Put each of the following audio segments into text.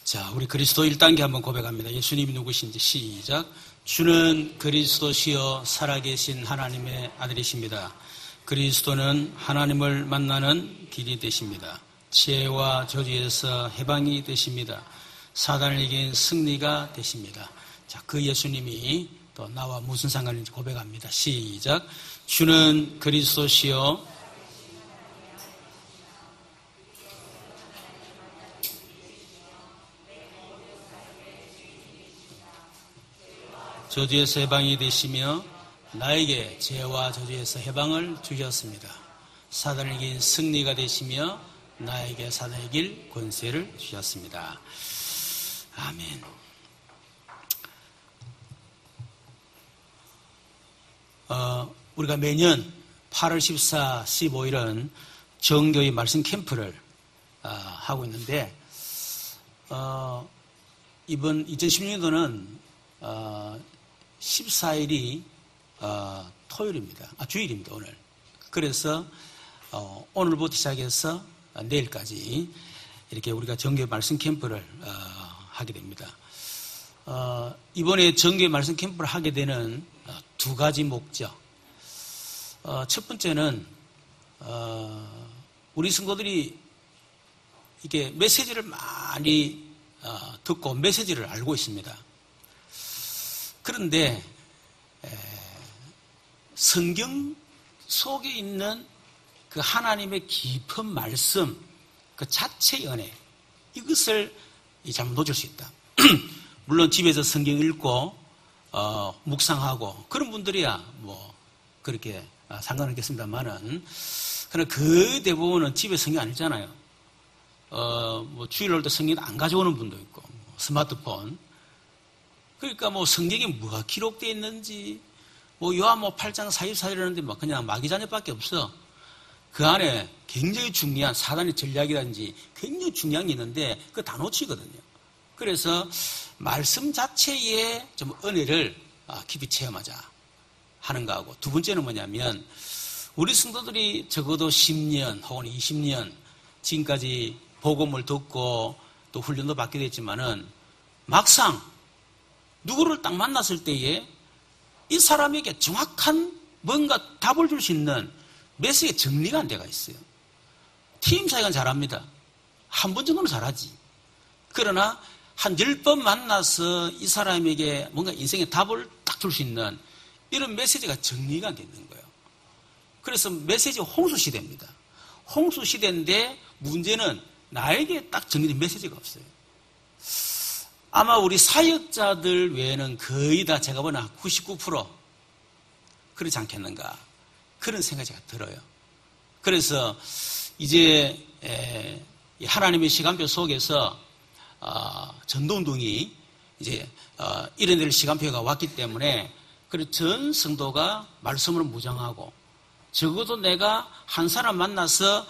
자, 우리 그리스도 1단계 한번 고백합니다. 예수님이 누구신지 시작. 주는 그리스도시요 살아계신 하나님의 아들이십니다. 그리스도는 하나님을 만나는 길이 되십니다. 죄와 저주에서 해방이 되십니다. 사단을 이긴 승리가 되십니다. 자, 그 예수님이 또 나와 무슨 상관인지 고백합니다. 시작. 주는 그리스도시요 저주에서 해방이 되시며 나에게 죄와 저주에서 해방을 주셨습니다. 사단을 이긴 승리가 되시며 나에게 사단을 이길 권세를 주셨습니다. 아멘. 우리가 매년 8월 14, 15일은 정교의 말씀 캠프를 하고 있는데 이번 2016년도는 14일이 토요일입니다. 주일입니다, 오늘. 그래서 오늘부터 시작해서 내일까지 이렇게 우리가 정교의 말씀 캠프를 하게 됩니다. 이번에 정교의 말씀 캠프를 하게 되는 두 가지 목적. 첫 번째는 우리 성도들이 이렇게 메시지를 많이 듣고 메시지를 알고 있습니다. 그런데 성경 속에 있는 그 하나님의 깊은 말씀, 그 자체의 은혜, 이것을 잘못 놓칠 수 있다. 물론 집에서 성경 읽고 묵상하고 그런 분들이야 뭐 그렇게 상관없겠습니다만은, 그러나 그 대부분은 집에 성경 안 읽잖아요. 뭐 주일날도 성경 안 가져오는 분도 있고, 스마트폰. 그러니까 뭐 성경에 뭐가 기록되어 있는지, 뭐 요한 뭐 8장 44절이라는데 막 그냥 마귀자녀밖에 없어. 그 안에 굉장히 중요한 사단의 전략이라든지 굉장히 중요한 게 있는데 그거 다 놓치거든요. 그래서 말씀 자체에 좀 은혜를 깊이 체험하자 하는 거하고, 두 번째는 뭐냐면 우리 성도들이 적어도 10년 혹은 20년 지금까지 복음을 듣고 또 훈련도 받게 됐지만은 막상 누구를 딱 만났을 때에 이 사람에게 정확한 뭔가 답을 줄 수 있는 메시지의 정리가 안 돼가 있어요. 팀 사역은 잘합니다. 한 번 정도는 잘하지. 그러나 한 10번 만나서 이 사람에게 뭔가 인생의 답을 딱 줄 수 있는 이런 메시지가 정리가 안 되는 거예요. 그래서 메시지 홍수 시대입니다. 홍수 시대인데 문제는 나에게 딱 정리된 메시지가 없어요. 아마 우리 사역자들 외에는 거의 다 제가 보나 99% 그렇지 않겠는가, 그런 생각이 제가 들어요. 그래서 이제 하나님의 시간표 속에서 전도운동이 이제 이런 데를 시간표가 왔기 때문에 그래서 전 성도가 말씀으로 무장하고, 적어도 내가 한 사람 만나서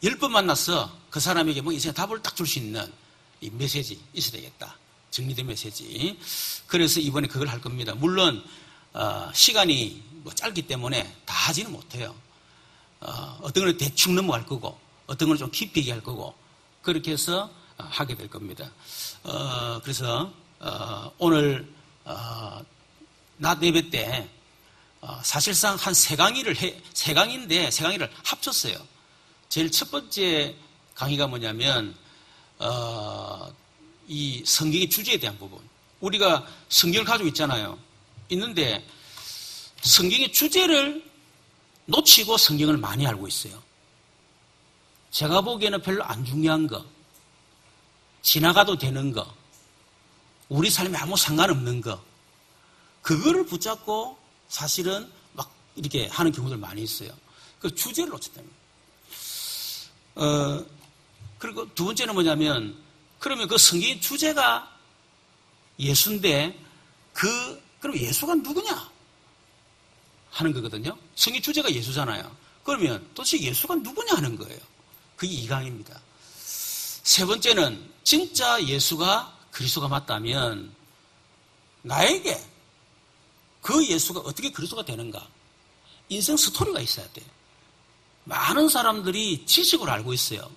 10번 만나서 그 사람에게 뭐 인생의 답을 딱 줄 수 있는 이 메시지 있어야 되겠다. 정리된 메시지. 그래서 이번에 그걸 할 겁니다. 물론 시간이 뭐 짧기 때문에 다 하지는 못해요. 어떤 건 대충 넘어갈 거고, 어떤 건 좀 깊이 얘기할 거고, 그렇게 해서 하게 될 겁니다. 그래서 오늘 낮 예배 때 사실상 한 세 강의인데 세 강의를 합쳤어요. 제일 첫 번째 강의가 뭐냐면 이 성경의 주제에 대한 부분. 우리가 성경을 가지고 있잖아요. 있는데 성경의 주제를 놓치고 성경을 많이 알고 있어요. 제가 보기에는 별로 안 중요한 거, 지나가도 되는 거, 우리 삶에 아무 상관없는 거, 그거를 붙잡고 사실은 막 이렇게 하는 경우들 많이 있어요. 그 주제를 놓쳤다는 거예요. 그리고 두 번째는 뭐냐면, 그러면 그 성경의 주제가 예수인데 그럼 예수가 누구냐 하는 거거든요. 성경 주제가 예수잖아요. 그러면 도대체 예수가 누구냐 하는 거예요. 그게 2강입니다. 세 번째는 진짜 예수가 그리스도가 맞다면 나에게 그 예수가 어떻게 그리스도가 되는가, 인생 스토리가 있어야 돼. 많은 사람들이 지식으로 알고 있어요.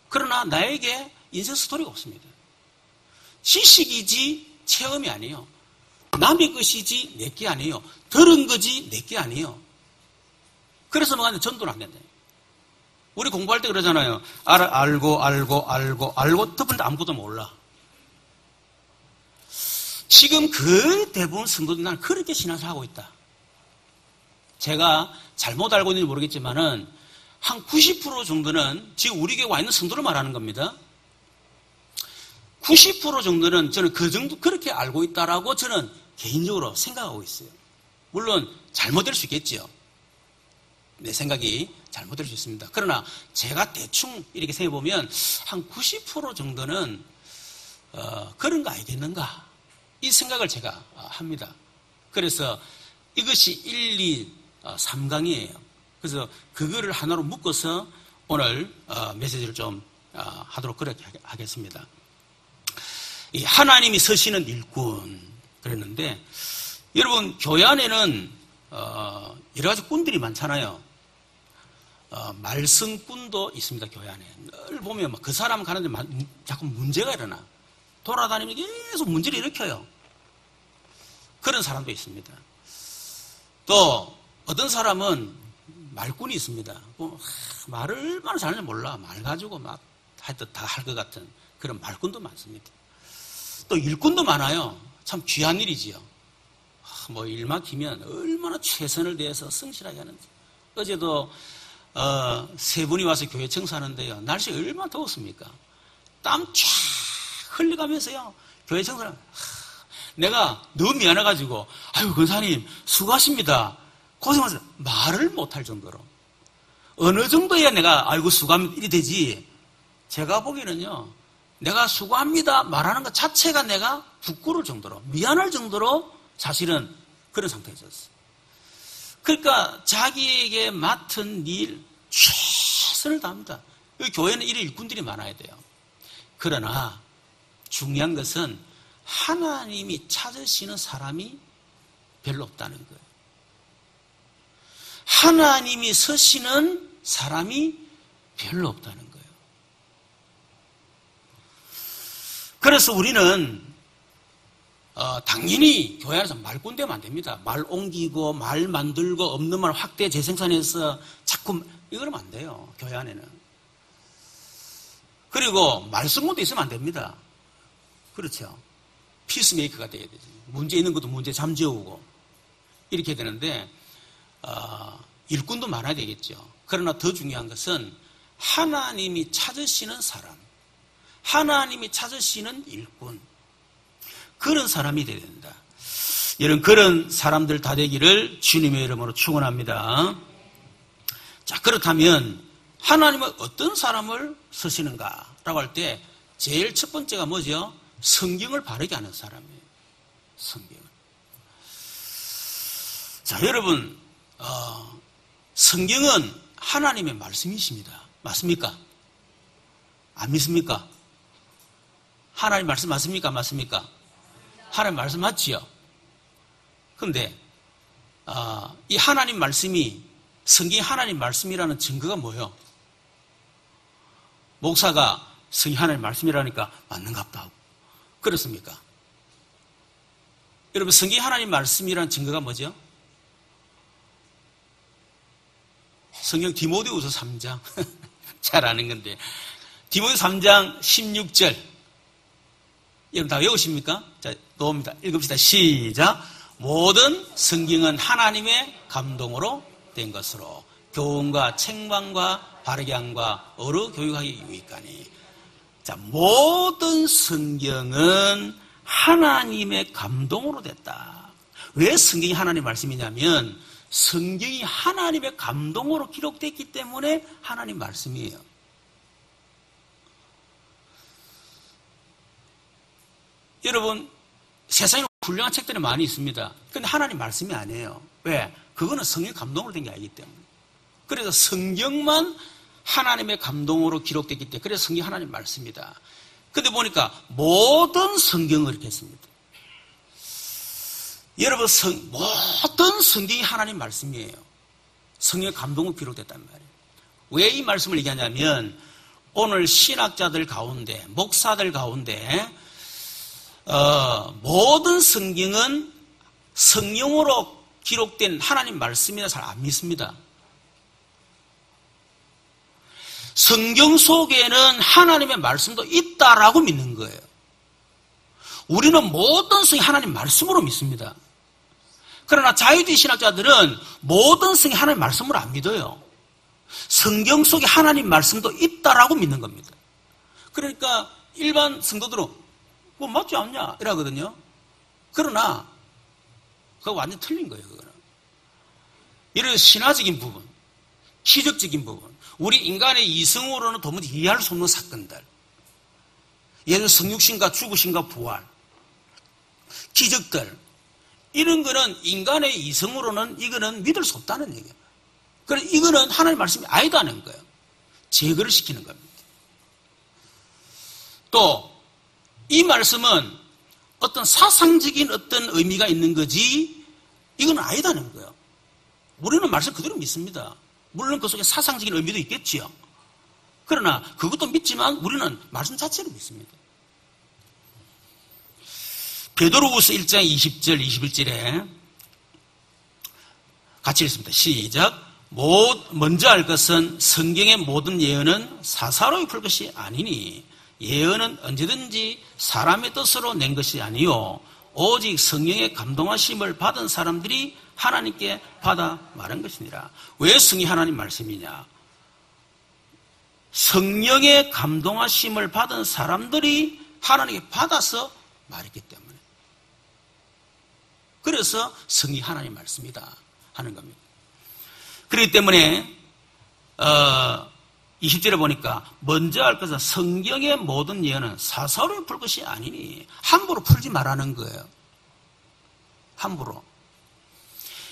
그러나 나에게 인생 스토리가 없습니다. 지식이지 체험이 아니에요. 남의 것이지 내 게 아니에요. 들은 거지 내 게 아니에요. 그래서 뭐가 전도는 안 된다. 우리 공부할 때 그러잖아요. 알고 듣는데 아무것도 몰라. 지금 거의 대부분 성도들 나는 그렇게 신앙생활 하고 있다. 제가 잘못 알고 있는지 모르겠지만은 한 90% 정도는 지금 우리 교회 와 있는 성도를 말하는 겁니다. 90% 정도는 저는 그 정도 그렇게 알고 있다라고 저는 개인적으로 생각하고 있어요. 물론 잘못될 수 있겠지요. 내 생각이 잘못될 수 있습니다. 그러나 제가 대충 이렇게 생각해보면 한 90% 정도는 그런 거 아니겠는가 이 생각을 제가 합니다. 그래서 이것이 1, 2, 3강이에요. 그래서 그거를 하나로 묶어서 오늘 메시지를 좀 하도록 그렇게 하겠습니다. 이 하나님이 서시는 일꾼 그랬는데 여러분 교회 안에는 여러 가지 꾼들이 많잖아요. 말씀꾼도 있습니다. 교회 안에 늘 보면 그 사람 가는데 자꾸 문제가 일어나 돌아다니면 계속 문제를 일으켜요. 그런 사람도 있습니다. 또 어떤 사람은 말꾼이 있습니다. 말을 얼마나 잘하는지 몰라. 말 가지고 막 하여튼 다 할 것 같은 그런 말꾼도 많습니다. 또 일꾼도 많아요. 참 귀한 일이지요. 뭐 일 맡기면 얼마나 최선을 다해서 성실하게 하는지. 어제도 세 분이 와서 교회 청소하는데요. 날씨가 얼마나 더웠습니까? 땀 쫙 흘려가면서요. 교회 청소하는 내가 너무 미안해가지고 아유 권사님 수고하십니다. 고생하세요. 말을 못할 정도로 어느 정도야 내가 아이고 수고합니다 이리 되지. 제가 보기에는요. 내가 수고합니다 말하는 것 자체가 내가 부끄러울 정도로 미안할 정도로 사실은 그런 상태에 있었어요. 그러니까 자기에게 맡은 일 최선을 다합니다. 여기 교회는 이런 일꾼들이 많아야 돼요. 그러나 중요한 것은 하나님이 찾으시는 사람이 별로 없다는 거예요. 하나님이 서시는 사람이 별로 없다는 거예요. 그래서 우리는 당연히 교회 안에서 말꾼 되면 안 됩니다. 말 옮기고 말 만들고 없는 말 확대 재생산해서 자꾸 이러면 안 돼요. 교회 안에는. 그리고 말씀꾼도 있으면 안 됩니다. 그렇죠. 피스메이커가 돼야 되죠. 문제 있는 것도 문제 잠재우고 이렇게 되는데 일꾼도 많아야 되겠죠. 그러나 더 중요한 것은 하나님이 찾으시는 사람, 하나님이 찾으시는 일꾼, 그런 사람이 되어야 된다. 여러분 그런 사람들 다 되기를 주님의 이름으로 축원합니다. 자, 그렇다면 하나님은 어떤 사람을 쓰시는가라고 할 때 제일 첫 번째가 뭐죠? 성경을 바르게 하는 사람이에요. 성경을. 자, 여러분 성경은 하나님의 말씀이십니다. 맞습니까? 안 믿습니까? 하나님 말씀 맞습니까? 맞습니까? 하나님 말씀 맞지요? 그런데 이 하나님 말씀이 성경이 하나님 말씀이라는 증거가 뭐예요? 목사가 성경이 하나님 말씀이라니까 맞는갑다 하고 그렇습니까? 여러분 성경이 하나님 말씀이라는 증거가 뭐죠? 성경 디모데후서 3장 잘 아는 건데 디모데 3장 16절 여러분 다 외우십니까? 자, 놓읍니다. 읽읍시다. 시작. 모든 성경은 하나님의 감동으로 된 것으로 교훈과 책망과 바르게 함과 어루 교육하기 유익하니. 자, 모든 성경은 하나님의 감동으로 됐다. 왜 성경이 하나님의 말씀이냐면 성경이 하나님의 감동으로 기록됐기 때문에 하나님 말씀이에요. 여러분 세상에 훌륭한 책들이 많이 있습니다. 그런데 하나님 말씀이 아니에요. 왜? 그거는 성경 감동으로 된 게 아니기 때문에. 그래서 성경만 하나님의 감동으로 기록됐기 때문에 그래서 성경이 하나님 말씀이다. 그런데 보니까 모든 성경을 이렇게 했습니다. 여러분 모든 성경이 하나님 말씀이에요. 성경의 감동으로 기록됐단 말이에요. 왜 이 말씀을 얘기하냐면 오늘 신학자들 가운데, 목사들 가운데 모든 성경은 성령으로 기록된 하나님 말씀이라 잘 안 믿습니다. 성경 속에는 하나님의 말씀도 있다라고 믿는 거예요. 우리는 모든 성이 하나님 말씀으로 믿습니다. 그러나 자유주의 신학자들은 모든 성이 하나님 말씀으로 안 믿어요. 성경 속에 하나님 말씀도 있다라고 믿는 겁니다. 그러니까 일반 성도들은 뭐 맞지 않냐 이러거든요. 그러나 그거 완전 틀린 거예요. 그거는. 이런 신화적인 부분, 기적적인 부분, 우리 인간의 이성으로는 도무지 이해할 수 없는 사건들, 예를 들어 성육신과 죽으신과 부활, 기적들, 이런 거는 인간의 이성으로는 이거는 믿을 수 없다는 얘기예요. 그래서 이거는 하나님의 말씀이 아니다는 거예요. 제거를 시키는 겁니다. 또 이 말씀은 어떤 사상적인 어떤 의미가 있는 거지 이건 아니다는 거예요. 우리는 말씀 그대로 믿습니다. 물론 그 속에 사상적인 의미도 있겠지요. 그러나 그것도 믿지만 우리는 말씀 자체를 믿습니다. 베드로후서 1장 20절 21절에 같이 읽습니다. 시작. 먼저 알 것은 성경의 모든 예언은 사사로이 풀 것이 아니니 예언은 언제든지 사람의 뜻으로 낸 것이 아니요 오직 성령의 감동하심을 받은 사람들이 하나님께 받아 말한 것이니라. 왜 성이 하나님 말씀이냐? 성령의 감동하심을 받은 사람들이 하나님께 받아서 말했기 때문에. 그래서 성이 하나님 말씀이다 하는 겁니다. 그렇기 때문에 20절에 보니까 먼저 알 것은 성경의 모든 예언은 사사로이 풀 것이 아니니 함부로 풀지 말라는 거예요. 함부로.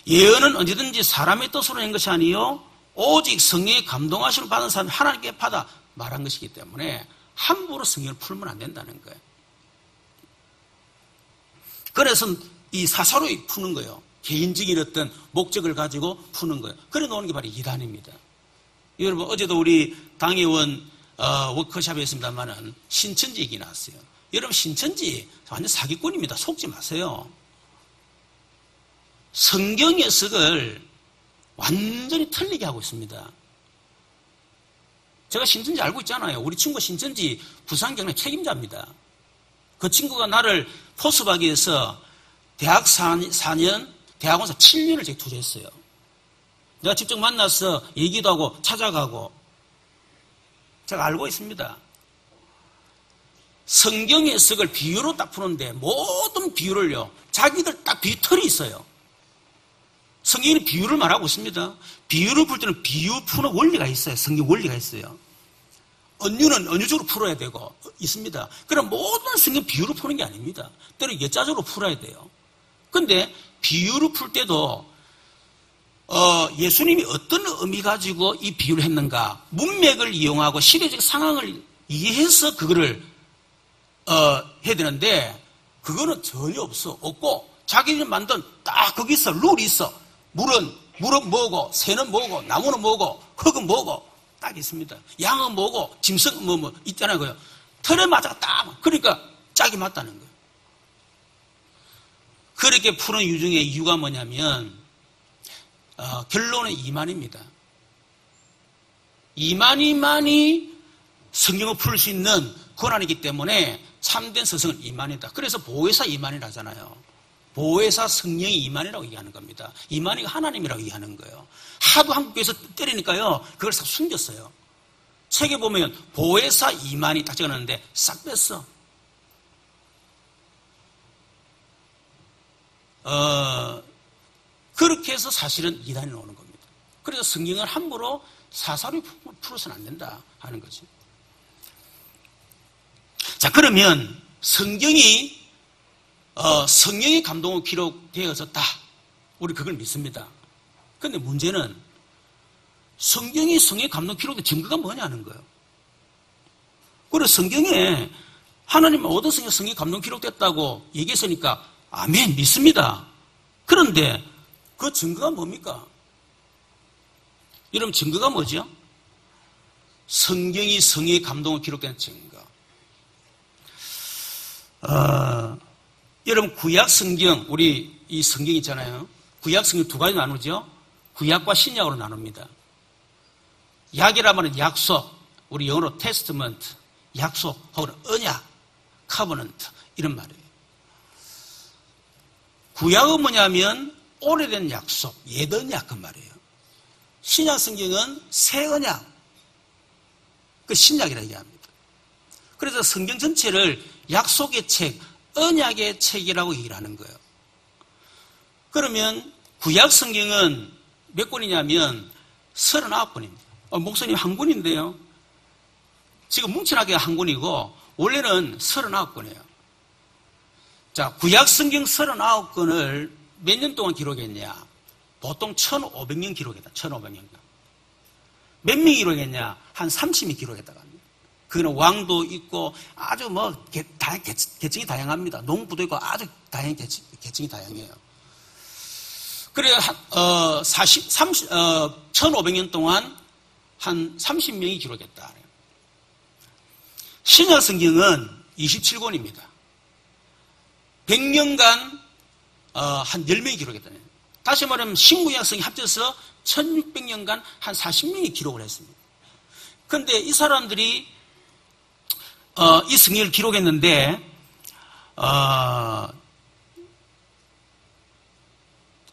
예언은 언제든지 사람의 뜻으로 낸 것이 아니요 오직 성령의 감동하심을 받은 사람이 하나님께 받아 말한 것이기 때문에 함부로 성경을 풀면 안 된다는 거예요. 그래서 이 사사로이 푸는 거예요. 개인적인 어떤 목적을 가지고 푸는 거예요. 그래 놓는 게 바로 이단입니다. 여러분 어제도 우리 당회원 워크숍에 했습니다만은 신천지 얘기 나왔어요. 여러분 신천지 완전 사기꾼입니다. 속지 마세요. 성경 해석을 완전히 틀리게 하고 있습니다. 제가 신천지 알고 있잖아요. 우리 친구가 신천지 부산경례 책임자입니다. 그 친구가 나를 포스박에 해서 대학 4년, 대학원사 7년을 제가 투자했어요. 내가 직접 만나서 얘기도 하고 찾아가고 제가 알고 있습니다. 성경 해석을 비유로 딱 푸는데 모든 비유를요. 자기들 딱 비유틀이 있어요. 성경이 비유를 말하고 있습니다. 비유를 풀 때는 비유 푸는 원리가 있어요. 성경 원리가 있어요. 언유는 언유적으로 풀어야 되고 있습니다. 그럼 모든 성경 비유로 푸는 게 아닙니다. 때로 예자적으로 풀어야 돼요. 근데 비유를 풀 때도 예수님이 어떤 의미 가지고 이 비유를 했는가 문맥을 이용하고 시대적 상황을 이해해서 그거를 해야 되는데 그거는 전혀 없고 자기들이 만든 딱 거기서 룰이 있어. 물은 뭐고 새는 뭐고 나무는 뭐고 흙은 뭐고 딱 있습니다. 양은 뭐고 짐승은 뭐 있잖아요. 그요. 틀에 맞아 딱 그러니까 짝이 맞다는 거예요. 그렇게 푸는 이유가 뭐냐면 결론은 이만입니다. 이만희만이 성경을 풀 수 있는 권한이기 때문에 참된 스승은 이만이다. 그래서 보혜사 이만이라 하잖아요. 보혜사 성령이 이만이라고 얘기하는 겁니다. 이만희가 하나님이라고 얘기하는 거예요. 하도 한국에서 때리니까요. 그걸 싹 숨겼어요. 책에 보면 보혜사 이만희 딱 적어놨는데 싹 뺐어. 그렇게 해서 사실은 이단이 나오는 겁니다. 그래서 성경을 함부로 사사로이 풀어서는 안 된다 하는 거죠. 자, 그러면 성경이 성령의 감동으로 기록되어졌다. 우리 그걸 믿습니다. 그런데 문제는 성경이 성령의 감동 기록된 증거가 뭐냐는 거예요. 그래서 성경에 하나님 모든 성경의 감동 기록됐다고 얘기했으니까 아멘 믿습니다. 그런데 그 증거가 뭡니까? 여러분 증거가 뭐죠? 성경이 성의 감동을 기록된 증거. 여러분 구약 성경, 우리 이 성경 있잖아요. 구약 성경 두 가지 나누죠. 구약과 신약으로 나눕니다. 약이라 말은 약속, 우리 영어로 테스트먼트, 약속 혹은 언약, 카버넌트 이런 말이에요. 구약은 뭐냐면 오래된 약속, 옛 언약 그 말이에요. 신약 성경은 새 언약, 그 신약이라고 얘기합니다. 그래서 성경 전체를 약속의 책, 언약의 책이라고 얘기를 하는 거예요. 그러면 구약 성경은 몇 권이냐면 39권입니다. 목사님 한 권인데요. 지금 뭉쳐나게 한 권이고 원래는 39권이에요. 자, 구약 성경 39권을 몇 년 동안 기록했냐? 보통 1500년 기록했다. 1500년. 몇 명이 기록했냐? 한 30명이 기록했다고 합니다. 그거는 왕도 있고 아주 계층이 다양합니다. 농부도 있고 아주 계층이 다양해요. 그래, 1500년 동안 한 30명이 기록했다. 신약 성경은 27권입니다. 100년간 한 10명이 기록했다. 다시 말하면 신구약 성경 합쳐서 1600년간 한 40명이 기록을 했습니다. 그런데 이 사람들이 이 성경을 기록했는데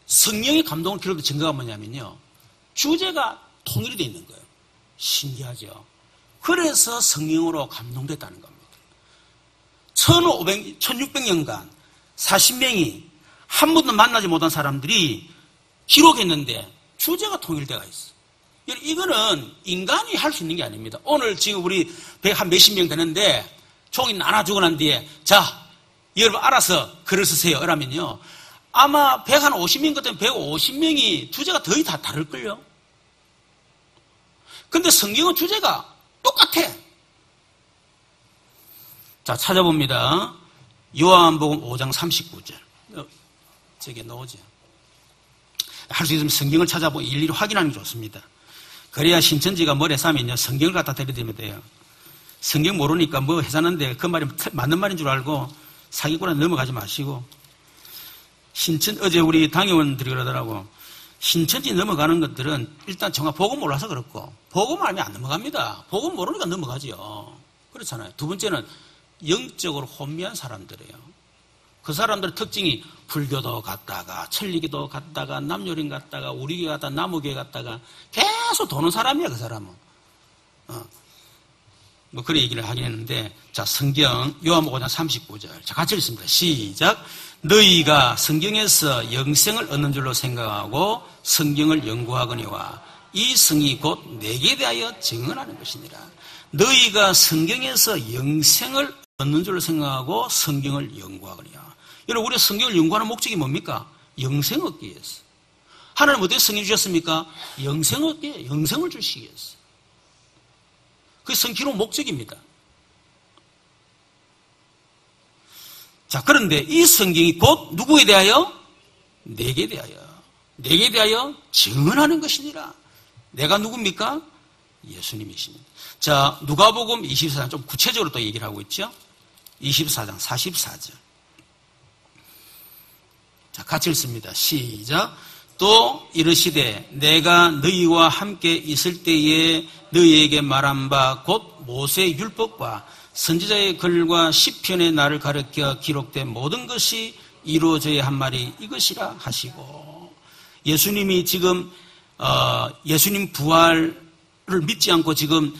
성령의 감동을 기록한 증거가 뭐냐면요. 주제가 통일이 되어 있는 거예요. 신기하죠. 그래서 성령으로 감동됐다는 겁니다. 1600년간 40명이 한 번도 만나지 못한 사람들이 기록했는데 주제가 통일되어 있어. 이거는 인간이 할 수 있는 게 아닙니다. 오늘 지금 우리 100 한 몇십 명 되는데 종이 나눠주고 난 뒤에 자, 여러분 알아서 글을 쓰세요. 이러면요. 아마 150명 같으면 150명이 주제가 거의 다 다를걸요. 근데 성경은 주제가 똑같아. 자, 찾아봅니다. 요한복음 5장 39절. 저게 나오죠. 할 수 있으면 성경을 찾아보고 일일이 확인하는 게 좋습니다. 그래야 신천지가 머리에 싸면요. 성경을 갖다 대리면 돼요. 성경 모르니까 뭐 해사는데 그 말이 맞는 말인 줄 알고 사기꾼에 넘어가지 마시고. 어제 우리 당회원들이 그러더라고. 신천지 넘어가는 것들은 일단 정말 복음 몰라서 그렇고, 복음 알면 안 넘어갑니다. 복음 모르니까 넘어가지요. 그렇잖아요. 두 번째는 영적으로 혼미한 사람들이에요. 그 사람들의 특징이 불교도 갔다가, 천리교도 갔다가, 남요린 갔다가, 우리교회 갔다가, 나무교회 갔다가, 계속 도는 사람이야, 그 사람은. 뭐, 그런 얘기를 하긴 했는데, 자, 성경, 요한복음 5장 39절. 자, 같이 읽습니다. 시작. 너희가 성경에서 영생을 얻는 줄로 생각하고 성경을 연구하거니와 이 성이 곧 내게 대하여 증언하는 것이니라. 너희가 성경에서 영생을 얻는 줄로 생각하고 성경을 연구하거니와. 여러분, 우리가 성경을 연구하는 목적이 뭡니까? 영생 얻기 위해서. 하나님 어떻게 성경 주셨습니까? 영생 얻기 위해 영생을 주시기 위해서. 그게 성경의 목적입니다. 자, 그런데 이 성경이 곧 누구에 대하여? 내게 대하여 증언하는 것이니라. 내가 누굽니까? 예수님이십니다. 자, 누가복음 24장 좀 구체적으로 또 얘기를 하고 있죠. 24장 44절. 자, 같이 읽습니다. 시작. 또 이르시되 내가 너희와 함께 있을 때에 너희에게 말한 바 곧 모세의 율법과 선지자의 글과 시편의 나를 가르쳐 기록된 모든 것이 이루어져야 한 말이 이것이라 하시고, 예수님이 지금 예수님 부활을 믿지 않고 지금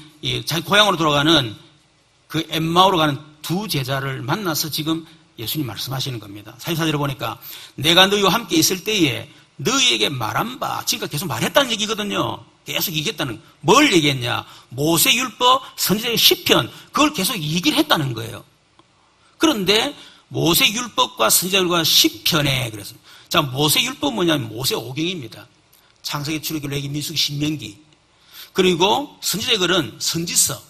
자기 고향으로 돌아가는 그 엠마오로 가는 두 제자를 만나서 지금 예수님 말씀하시는 겁니다. 44절에 보니까 내가 너희와 함께 있을 때에 너희에게 말한 바, 지금까지 계속 말했다는 얘기거든요. 계속 얘기했다는, 뭘 얘기했냐? 모세 율법, 선지자의 시편, 그걸 계속 얘기를 했다는 거예요. 그런데 모세 율법과 선지자들과 시편에 그래서, 자, 모세 율법 뭐냐면 모세 오경입니다. 창세기, 출애굽기, 레위기, 민수기, 신명기. 그리고 선지자의 글은 선지서.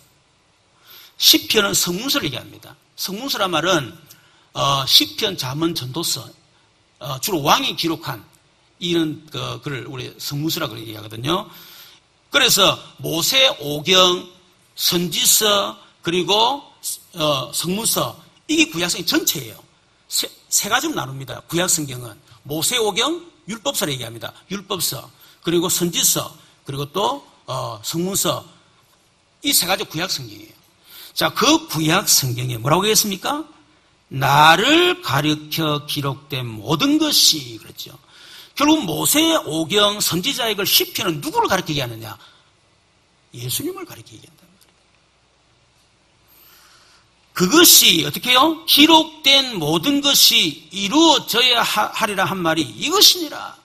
시편은 성문서를 얘기합니다. 성문서란 말은 시편, 잠언, 전도서, 주로 왕이 기록한 이런 글을 우리 성문서라고 얘기하거든요. 그래서 모세 오경, 선지서, 그리고 성문서, 이게 구약성경 전체예요. 세 가지로 나눕니다. 구약성경은 모세오경, 율법서를 얘기합니다. 율법서, 그리고 선지서, 그리고 또 성문서, 이 세 가지 구약성경이에요. 자, 그 구약성경에 뭐라고 했습니까? 나를 가르쳐 기록된 모든 것이, 그랬죠. 결국 모세오경, 선지자의 걸 시편은 누구를 가르치게 하느냐? 예수님을 가르치게 한단 말이에요. 그것이 어떻게 해요? 기록된 모든 것이 이루어져야 하리라 한 말이 이것이니라.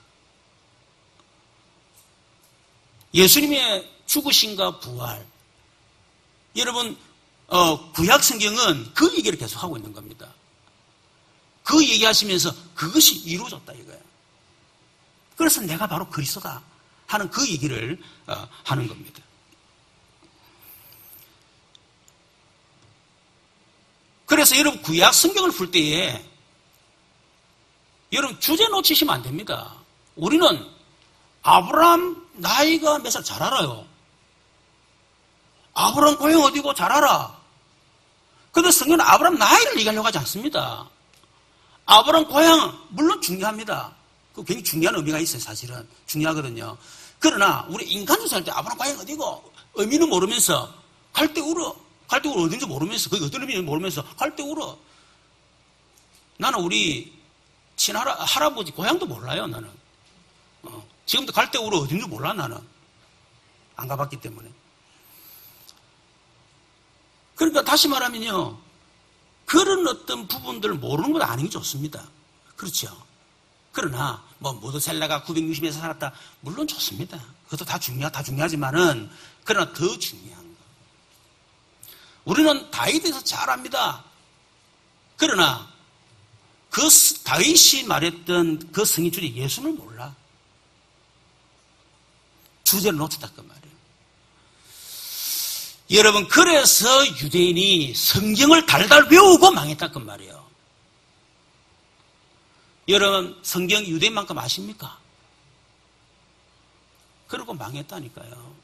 예수님의 죽으심과 부활. 여러분, 구약 성경은 그 얘기를 계속하고 있는 겁니다. 그 얘기하시면서 그것이 이루어졌다 이거예요. 그래서 내가 바로 그리스도다 하는 그 얘기를 하는 겁니다. 그래서 여러분 구약 성경을 풀 때에 여러분 주제 놓치시면 안 됩니다. 우리는 아브라함 나이가 몇 살 잘 알아요. 아브라함 고향 어디고 잘 알아. 그런데 성경은 아브라함 나이를 얘기하려고 하지 않습니다. 아브라함 고향 물론 중요합니다. 그 굉장히 중요한 의미가 있어요. 사실은 중요하거든요. 그러나 우리 인간으로 살 때 아브라함 고향 어디고 의미는 모르면서 갈 때 울어. 갈 때 울어 어딘지 모르면서 그게 어떤 의미인지 모르면서 갈 때 울어. 나는 우리 할아버지 고향도 몰라요. 나는 지금도 갈 때 울어 어딘지 몰라. 나는 안 가봤기 때문에. 그러니까 다시 말하면요, 그런 어떤 부분들을 모르는 건 아닌 게 좋습니다. 그렇죠. 그러나 뭐 모두셀라가 960에서 살았다, 물론 좋습니다. 그것도 다 중요하지만은 그러나 더 중요한 거, 우리는 다윗에서 잘 압니다. 그러나 그 다윗이 말했던 그 성인 주제 예수는 몰라. 주제를 놓쳤다 그 말이에요. 여러분, 그래서 유대인이 성경을 달달 외우고 망했다 그 말이에요. 여러분, 성경 유대인만큼 아십니까? 그러고 망했다니까요.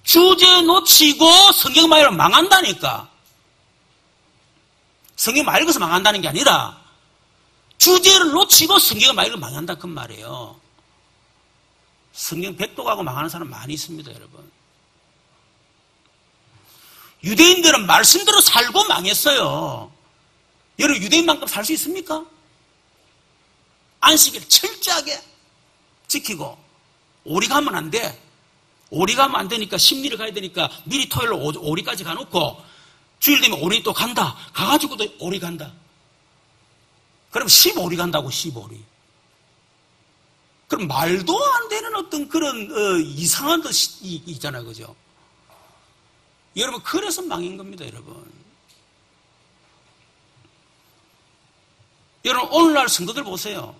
주제 놓치고 성경 말고 망한다니까. 성경 말 읽어서 망한다는 게 아니라 주제를 놓치고 성경을 말 읽고 망한다 그 말이에요. 성경 백독하고 망하는 사람 많이 있습니다, 여러분. 유대인들은 말씀대로 살고 망했어요. 여러분, 유대인만큼 살 수 있습니까? 안식일 철저하게 지키고, 오리 가면 안 돼. 오리 가면 안 되니까 심리를 가야 되니까 미리 토요일로 오리까지 가놓고 주일 되면 오리 또 간다. 가가지고도 오리 간다. 그럼 15오리 간다고, 15오리. 그럼 말도 안 되는 어떤 그런 이상한 뜻이 있잖아요. 그죠? 여러분, 그래서 망인 겁니다, 여러분. 여러분, 오늘날 성도들 보세요.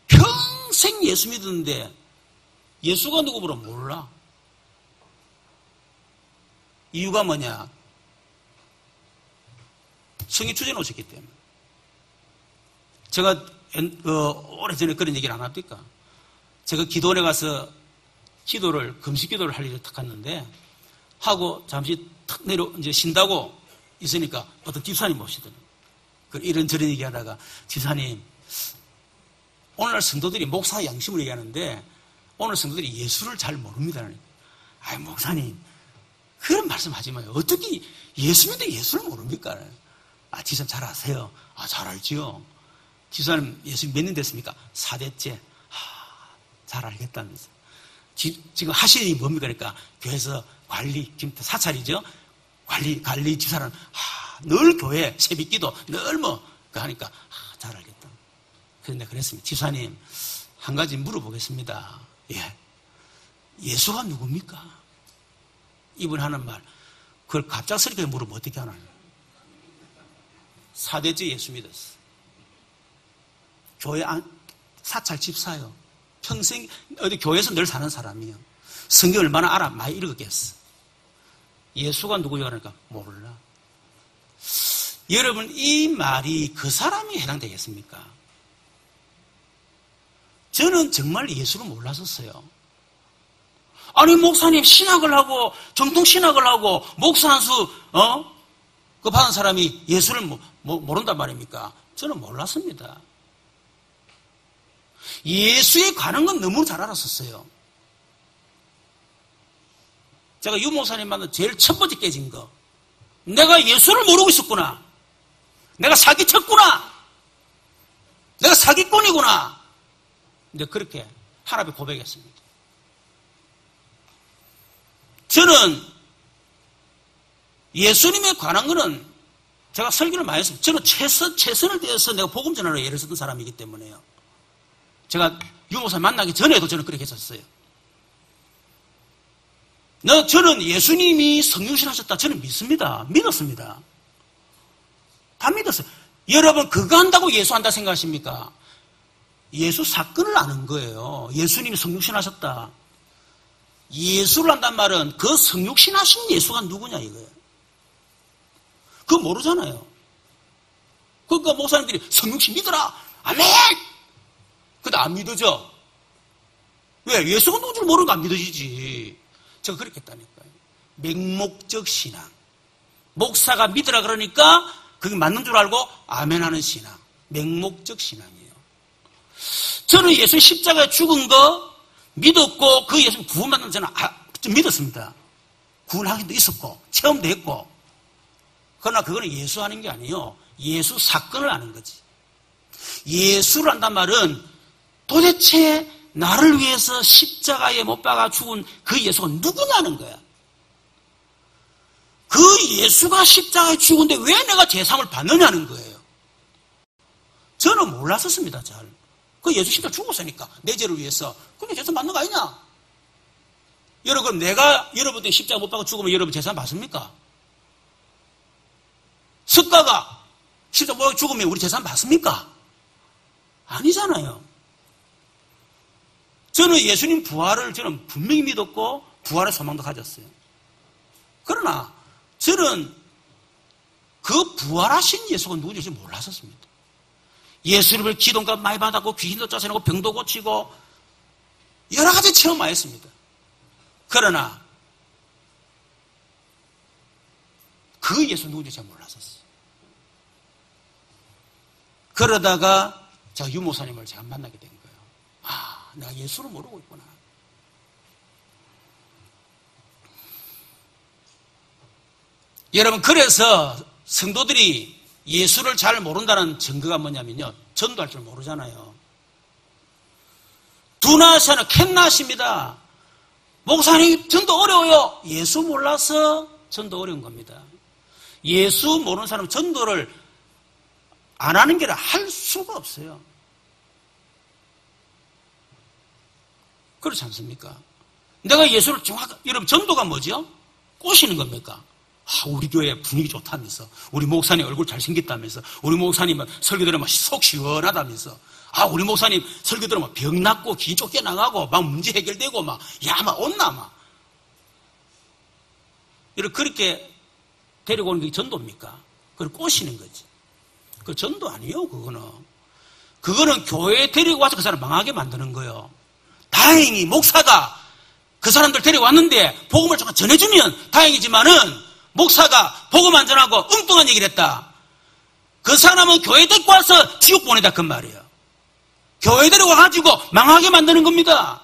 평생 예수 믿었는데 예수가 누구보다 몰라. 이유가 뭐냐? 성경 주제 놓쳤기 때문에. 제가 오래전에 그런 얘기를 안 합니까? 제가 기도원에 가서 금식 기도를 할 일을 탁 갔는데, 하고 잠시 탁 이제 쉰다고 있으니까 어떤 집사님 오시더라고요. 이런저런 얘기 하다가, 집사님, 오늘날 성도들이 목사 양심으로 얘기하는데 오늘 성도들이 예수를 잘 모릅니다. 아이, 목사님, 그런 말씀 하지 마요. 어떻게 예수 믿는데 예수를 모릅니까? 아, 집사님 잘 아세요? 아, 잘 알지요. 집사님 예수 몇 년 됐습니까? 4대째. 잘 알겠다면서. 지금 하시는 일이 뭡니까? 그러니까 교회에서 관리, 지금 사찰이죠? 관리 집사는 늘 교회 새벽기도 늘 하니까 잘 알겠다. 그래서 내가 그랬습니다. 집사님, 한 가지 물어보겠습니다. 예. 예수가 누굽니까? 이분 하는 말, 그걸 갑작스럽게 물어보면 어떻게 하나요? 4대째 예수 믿었어. 교회 사찰 집사요. 평생 어디 교회에서 늘 사는 사람이요. 성경 얼마나 알아? 많이 읽었겠어. 예수가 누구냐 그러니까 몰라. 여러분, 이 말이 그 사람이 해당되겠습니까? 저는 정말 예수를 몰랐었어요. 아니, 목사님 신학을 하고, 정통 신학을 하고, 목사 한 수, 그 받은 사람이 예수를 모른단 말입니까? 저는 몰랐습니다. 예수에 관한 건 너무 잘 알았었어요. 제가 유 목사님 만나 제일 첫 번째 깨진 거. 내가 예수를 모르고 있었구나. 내가 사기쳤구나. 내가 사기꾼이구나. 근데 그렇게 하나님께 고백했습니다. 저는 예수님에 관한 거는 제가 설교를 많이 했습니다. 저는 최선을 다해서 내가 복음 전하러 애를 쓰던 사람이기 때문에요. 제가 유 목사님 만나기 전에도 저는 그렇게 했었어요. 저는 예수님이 성육신 하셨다. 저는 믿습니다. 믿었습니다. 다 믿었어요. 여러분, 그거 한다고 예수 한다 생각하십니까? 예수 사건을 아는 거예요. 예수님이 성육신 하셨다. 예수를 한단 말은 그 성육신 하신 예수가 누구냐 이거예요. 그거 모르잖아요. 그러니까 목사님들이 성육신 믿어라. 아멘! 근데 안 믿어져. 왜? 예수가 누군 줄 모르는 거 안 믿어지지. 제가 그렇게 했다니까요. 맹목적 신앙. 목사가 믿으라 그러니까 그게 맞는 줄 알고 아멘 하는 신앙. 맹목적 신앙이에요. 저는 예수 십자가에 죽은 거 믿었고 그 예수 구원받는 저는 좀 믿었습니다. 구원하기도 있었고 체험도 했고. 그러나 그거는 예수 하는 게 아니에요. 예수 사건을 아는 거지. 예수를 한단 말은 도대체 나를 위해서 십자가에 못 박아 죽은 그 예수가 누구냐는 거야. 그 예수가 십자가에 죽은데 왜 내가 제상을 받느냐는 거예요. 저는 몰랐었습니다, 잘. 그 예수 십자가 죽었으니까 내 죄를 위해서. 그게 제상 받는 거 아니냐? 여러분, 내가 여러분들 십자가 못 박아 죽으면 여러분 제상 받습니까? 석가가 십자가 못 박아 죽으면 우리 제상 받습니까? 아니잖아요. 저는 예수님 부활을 저는 분명히 믿었고 부활의 소망도 가졌어요. 그러나 저는 그 부활하신 예수가 누구인지 몰랐었습니다. 예수님을 기도가 많이 받았고 귀신도 쫓아내고 병도 고치고 여러 가지 체험 많이 했습니다. 그러나 그 예수 누구인지 제가 몰랐었어요. 그러다가 제가 유 목사님을 제가 만나게 된 거예요. 아, 내가 예수를 모르고 있구나. 여러분, 그래서 성도들이 예수를 잘 모른다는 증거가 뭐냐면요. 전도할 줄 모르잖아요. 두나시아는 캔나시입니다. 목사님, 전도 어려워요. 예수 몰라서 전도 어려운 겁니다. 예수 모르는 사람은 전도를 안 하는 게 아니라 할 수가 없어요. 그렇지 않습니까? 내가 예수를 정확하게, 여러분, 전도가 뭐죠? 꼬시는 겁니까? 아, 우리 교회 분위기 좋다면서, 우리 목사님 얼굴 잘생겼다면서, 우리 목사님 설교 들으면 속 시원하다면서, 아, 우리 목사님 설교 들으면 병 낫고, 기 쫓겨나가고, 막 문제 해결되고, 막, 야, 막 온나, 막. 이렇게 그렇게 데리고 오는 게 전도입니까? 그걸 꼬시는 거지. 그 전도 아니에요, 그거는. 그거는 교회에 데리고 와서 그 사람 망하게 만드는 거예요. 다행히 목사가 그 사람들 데려왔는데 복음을 조금 전해주면 다행이지만은 목사가 복음 안 전하고 엉뚱한 얘기를 했다. 그 사람은 교회 데리고 와서 지옥 보내다 그 말이에요. 교회 데려와가지고 망하게 만드는 겁니다.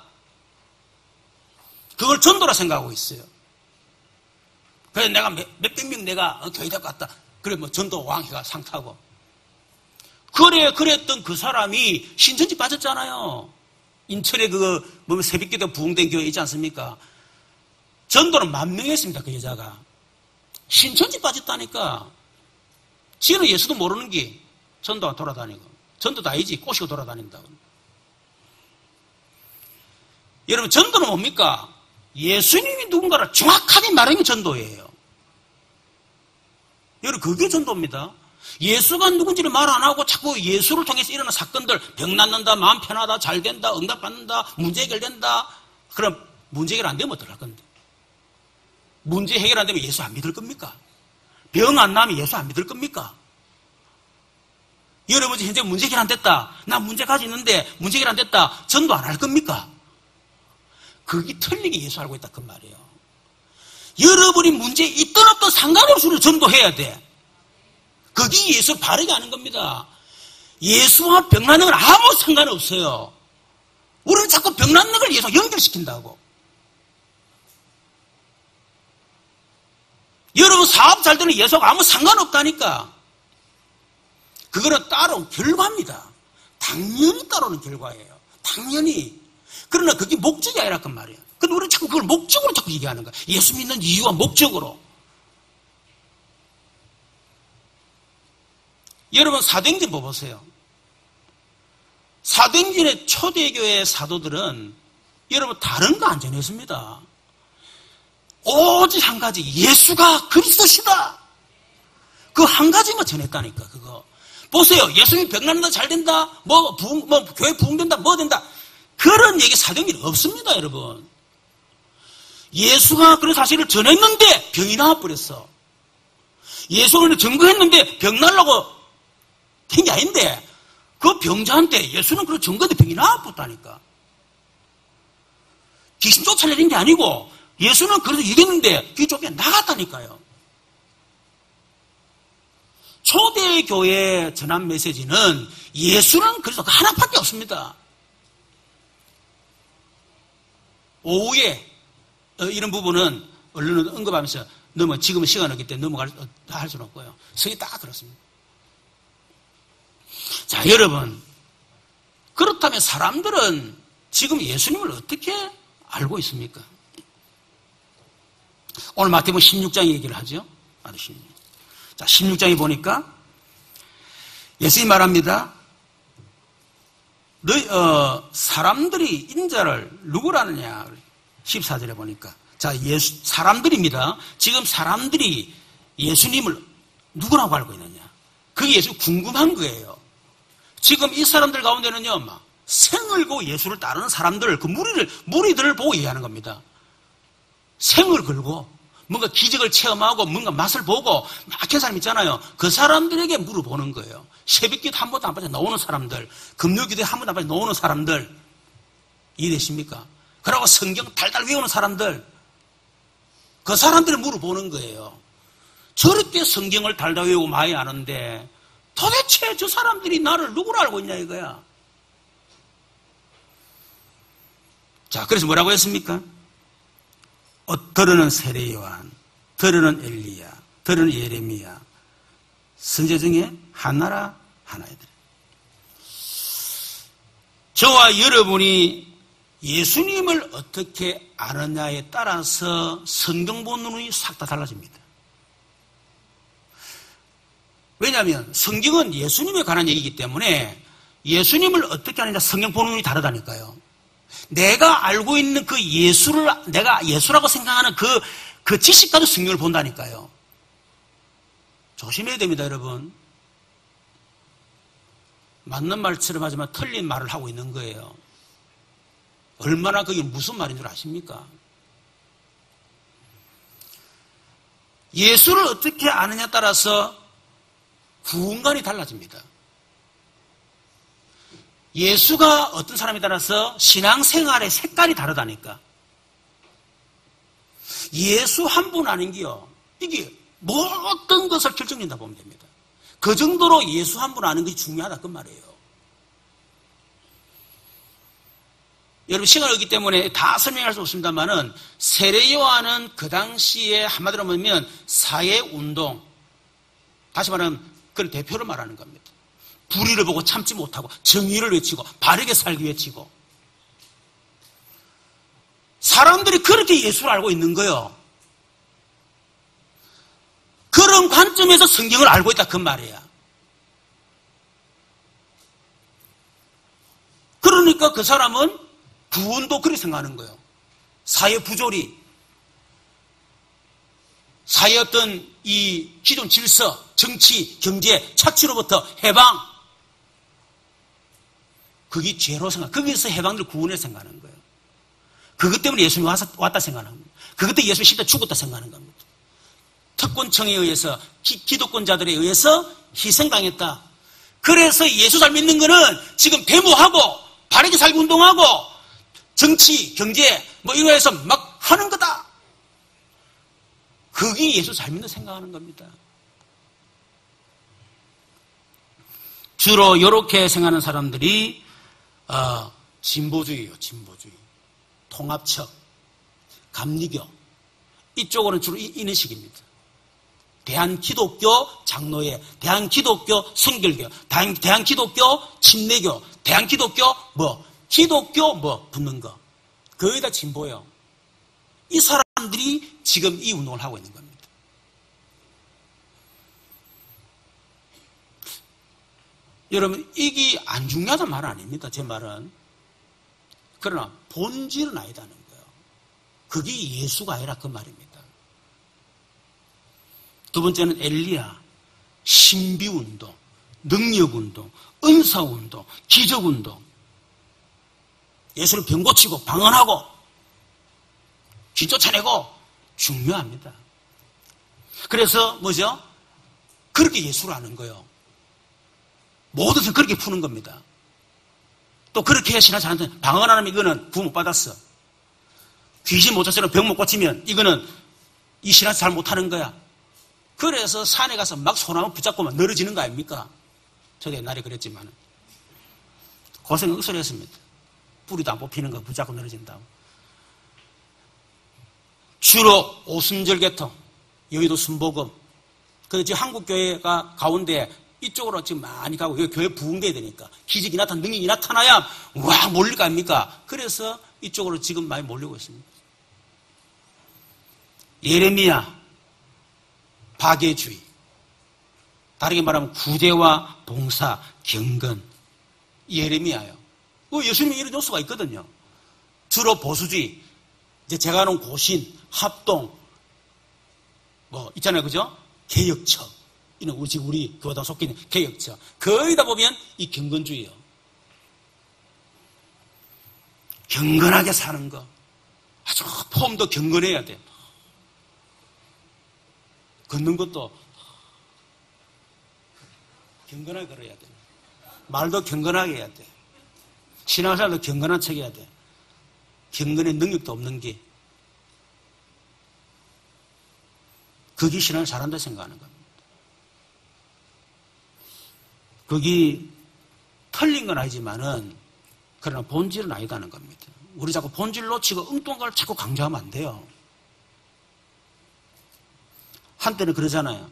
그걸 전도라 생각하고 있어요. 그래서 내가 몇백 명 내가 교회 데리고 왔다. 그래 뭐 전도 왕회가 상 타고. 그랬던 그 사람이 신천지 빠졌잖아요. 인천에 뭐 새벽기도 부흥된 교회 있지 않습니까? 전도는 10,000명 했습니다, 그 여자가. 신천지 빠졌다니까. 지는 예수도 모르는 게 전도가 돌아다니고. 전도도 아니지, 꼬시고 돌아다닌다고. 여러분, 전도는 뭡니까? 예수님이 누군가를 정확하게 말하는 게 전도예요. 여러분, 그게 전도입니다. 예수가 누군지를 말 안 하고 자꾸 예수를 통해서 일어나는 사건들, 병 낫는다, 마음 편하다, 잘 된다, 응답받는다, 문제 해결된다. 그럼 문제 해결 안 되면 어떡할 건데? 문제 해결 안 되면 예수 안 믿을 겁니까? 병 안 나면 예수 안 믿을 겁니까? 여러분, 현재 문제 해결 안 됐다. 나 문제 가지고 있는데 문제 해결 안 됐다. 전도 안 할 겁니까? 그게 틀리게 예수 알고 있다 그 말이에요. 여러분이 문제에 있든 없든 상관없이 우리는 전도해야 돼. 그게 예수 바르게 하는 겁니다. 예수와 병나는 건 아무 상관없어요. 우리는 자꾸 병나는 걸 예수와 연결시킨다고. 여러분 사업 잘 되는 예수와 아무 상관없다니까. 그거는 따라온 결과입니다. 당연히 따라오는 결과예요. 당연히. 그러나 그게 목적이 아니라 그 말이에요. 근데 우리는 자꾸 그걸 목적으로 자꾸 얘기하는 거야. 예수 믿는 이유와 목적으로. 여러분 사도행전 보세요. 사도행전의 초대교회 사도들은 여러분 다른 거 안 전했습니다. 오직 한 가지, 예수가 그리스도시다. 그 한 가지만 전했다니까. 그거 보세요. 예수님 병난다, 잘 된다, 교회 부흥된다, 뭐 된다, 그런 얘기 사도행전에 없습니다. 여러분, 예수가 그런 사실을 전했는데 병이 나와버렸어. 예수가 증거했는데 병 나려고 한 게 아닌데 그 병자한테 예수는 그런 증거인데 병이 나와버렸다니까. 귀신 쫓아내는 게 아니고 예수는 그래서 이겼는데 그게 쫓겨 나갔다니까요. 초대교회 전한 메시지는 예수는 그래서 하나밖에 없습니다. 오후에 이런 부분은 언론은 언급하면서 지금은 시간 없기 때문에 할 수는 없고요. 성이 딱 그렇습니다. 자, 여러분, 그렇다면 사람들은 지금 예수님을 어떻게 알고 있습니까? 오늘 마태복음 16장 얘기를 하죠. 자, 16장에 보니까 예수님이 말합니다. 사람들이 인자를 누구라느냐? 14절에 보니까. 자, 사람들입니다. 지금 사람들이 예수님을 누구라고 알고 있느냐? 그게 예수 궁금한 거예요. 지금 이 사람들 가운데는요, 생을 걸고 예수를 따르는 사람들, 그 무리들을 보고 얘기하는 겁니다. 생을 걸고, 뭔가 기적을 체험하고, 뭔가 맛을 보고, 막힌 사람 있잖아요. 그 사람들에게 물어보는 거예요. 새벽기도 한 번도 안 빠져 나오는 사람들, 금요기도에 한 번도 안 빠져 나오는 사람들, 이해되십니까? 그러고 성경 달달 외우는 사람들, 그 사람들을 물어보는 거예요. 저렇게 성경을 달달 외우고 많이 아는데, 도대체 저 사람들이 나를 누구로 알고 있냐 이거야. 자, 그래서 뭐라고 했습니까? 들으는 세례 요한, 들으는 엘리야, 들으는 예레미야, 선지 중에 하나라 하나이들. 저와 여러분이 예수님을 어떻게 아느냐에 따라서 성경 본문이 싹 다 달라집니다. 왜냐하면 성경은 예수님에 관한 얘기이기 때문에 예수님을 어떻게 하느냐 성경 본문이 다르다니까요. 내가 알고 있는 그 내가 예수라고 생각하는 그 지식과도 성경을 본다니까요. 조심해야 됩니다, 여러분. 맞는 말처럼 하지만 틀린 말을 하고 있는 거예요. 얼마나 그게 무슨 말인 줄 아십니까? 예수를 어떻게 아느냐에 따라서 구원관이 달라집니다. 예수가 어떤 사람에 따라서 신앙생활의 색깔이 다르다니까. 예수 한 분 아는 게요, 이게 모든 것을 결정된다 보면 됩니다. 그 정도로 예수 한 분 아는 것이 중요하다 그 말이에요. 여러분 시간이 없기 때문에 다 설명할 수 없습니다만은 세례 요한은 그 당시에 한마디로 보면 사회운동, 다시 말하면 그걸 대표로 말하는 겁니다. 불의를 보고 참지 못하고 정의를 외치고 바르게 살기 외치고, 사람들이 그렇게 예수를 알고 있는 거예요. 그런 관점에서 성경을 알고 있다 그 말이야. 그러니까 그 사람은 구원도 그렇게 생각하는 거예요. 사회 부조리, 사회의 어떤 이 기존 질서, 정치, 경제, 착취로부터 해방, 그게 죄로 생각, 거기서 해방될 구원을 생각하는 거예요. 그것 때문에 예수님이 왔다 생각하는 겁니다. 그것 때문에 예수님이 십자가에 죽었다 생각하는 겁니다. 특권층에 의해서, 기득권자들에 의해서 희생당했다. 그래서 예수 잘 믿는 거는 지금 데모하고 바르게 살기 운동하고 정치, 경제, 이거 해서 막 하는 거다. 그게 예수 잘 믿는 생각하는 겁니다. 주로 이렇게 생각하는 사람들이 진보주의예요. 진보주의. 통합적, 감리교. 이쪽으로는 주로 이런 식입니다. 대한기독교 장로회, 대한기독교 성결교, 대한기독교 침례교, 대한기독교 기독교 붙는 거. 거의 다 진보예요. 이 사람들이 지금 이 운동을 하고 있는 겁니다. 여러분, 이게 안 중요하다는 말은 아닙니다. 제 말은. 그러나 본질은 아니다는 거예요. 그게 예수가 아니라 그 말입니다. 두 번째는 엘리야, 신비운동, 능력운동, 은사운동, 기적운동. 예수를 병 고치고 방언하고 귀 쫓아내고 중요합니다. 그래서 뭐죠? 그렇게 예수를 아는 거예요. 모든 것을 그렇게 푸는 겁니다. 또 그렇게 해야 신앙생활한테 방언하면 이거는 구원 못 받았어. 귀신 못 쫓아내고 병 못 고치면 이거는 이 신앙생활 잘 못하는 거야. 그래서 산에 가서 막 소나무 붙잡고만 늘어지는 거 아닙니까? 저도 옛날에 그랬지만 고생 억수로 했습니다. 뿌리도 안 뽑히는 거 붙잡고 늘어진다고. 주로 오순절계통, 여의도 순복음. 근데 지금 한국교회가 가운데 이쪽으로 지금 많이 가고, 여기 교회 부흥돼야 되니까. 기적이 나타나, 능력이 나타나야, 와, 몰릴 거 아닙니까? 그래서 이쪽으로 지금 많이 몰리고 있습니다. 예레미야, 박애주의. 다르게 말하면 구제와 봉사, 경건. 예레미야요. 예수님이 이런 요소가 있거든요. 주로 보수주의. 이제 제가 아는 고신, 합동, 있잖아요. 그죠? 개혁처. 이는 우리 교단 속해 있는 개혁처. 거의 다 보면 이 경건주의예요. 경건하게 사는 거. 아주 폼도 경건해야 돼. 걷는 것도 경건하게 걸어야 돼. 말도 경건하게 해야 돼. 신앙생활도 경건한 척 해야 돼. 경건의 능력도 없는 게 그게 신앙을 잘한다 생각하는 겁니다. 그게 틀린 건 아니지만은 그러나 본질은 아니다는 겁니다. 우리 자꾸 본질 놓치고 엉뚱한 걸 자꾸 강조하면 안 돼요. 한때는 그러잖아요.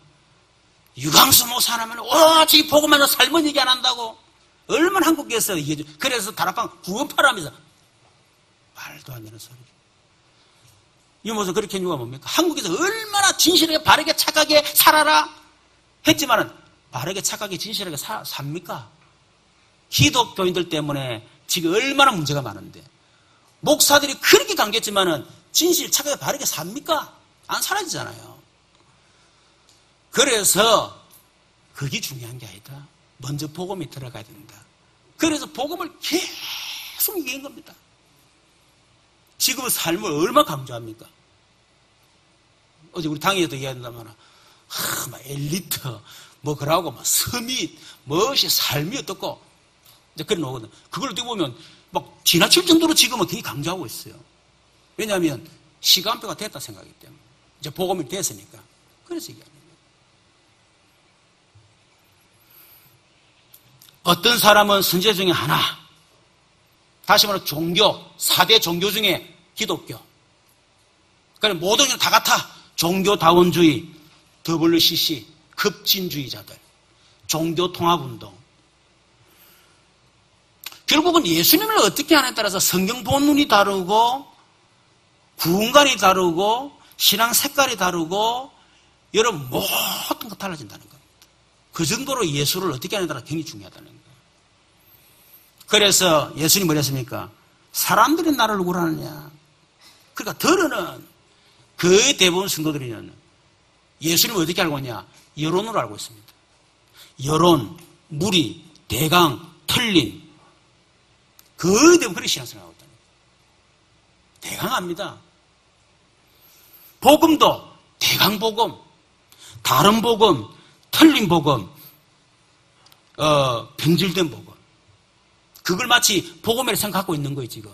유광수 목사 하면 오직 복음만으로 삶은 얘기 안 한다고. 얼마나 한국에서 그래서 다락방 구원파라면서 말도 안 되는 소리. 이 모습 그렇게 한 이유가 뭡니까? 한국에서 얼마나 진실하게 바르게 착하게 살아라 했지만은 바르게 착하게 진실하게 삽니까? 기독교인들 때문에 지금 얼마나 문제가 많은데 목사들이 그렇게 강조했지만은 진실 착하게 바르게 삽니까? 안 살아지잖아요. 그래서 그게 중요한 게 아니다. 먼저 복음이 들어가야 된다. 그래서 복음을 계속 얘기한 겁니다. 지금은 삶을 얼마나 강조합니까? 어제 우리 당에도 얘기한다면 막 엘리트 그러고 막 서밋 무엇이 삶이 어떻고 이제 그런 거거든. 그걸 어떻게 보면 막 지나칠 정도로 지금은 굉장히 강조하고 있어요. 왜냐하면 시간표가 됐다 생각하기 때문에 이제 복음이 됐으니까. 그래서 얘기합니다. 어떤 사람은 선지자 중에 하나, 다시 말해 종교, 4대 종교 중에 기독교. 그러니까 모든 게 다 같아. 종교다원주의, WCC, 급진주의자들, 종교통합운동. 결국은 예수님을 어떻게 하냐에 따라서 성경 본문이 다르고, 구원관이 다르고, 신앙 색깔이 다르고, 여러분 모든 거 달라진다는 겁니다. 그 정도로 예수를 어떻게 하냐에 따라 굉장히 중요하다는 거예요. 그래서 예수님이 뭐랬습니까? 사람들이 나를 누구로 하느냐? 그러니까 더러는 거의 대부분 성도들이는 예수님을 어떻게 알고 있냐? 여론으로 알고 있습니다. 여론, 무리, 대강, 틀린 거의 대부분 그렇게 신앙생활을 하고 있다는 거예요. 대강합니다. 복음도 대강복음, 다른 복음, 틀린 복음, 변질된 복음. 그걸 마치 복음이라 생각하고 있는 거예요, 지금.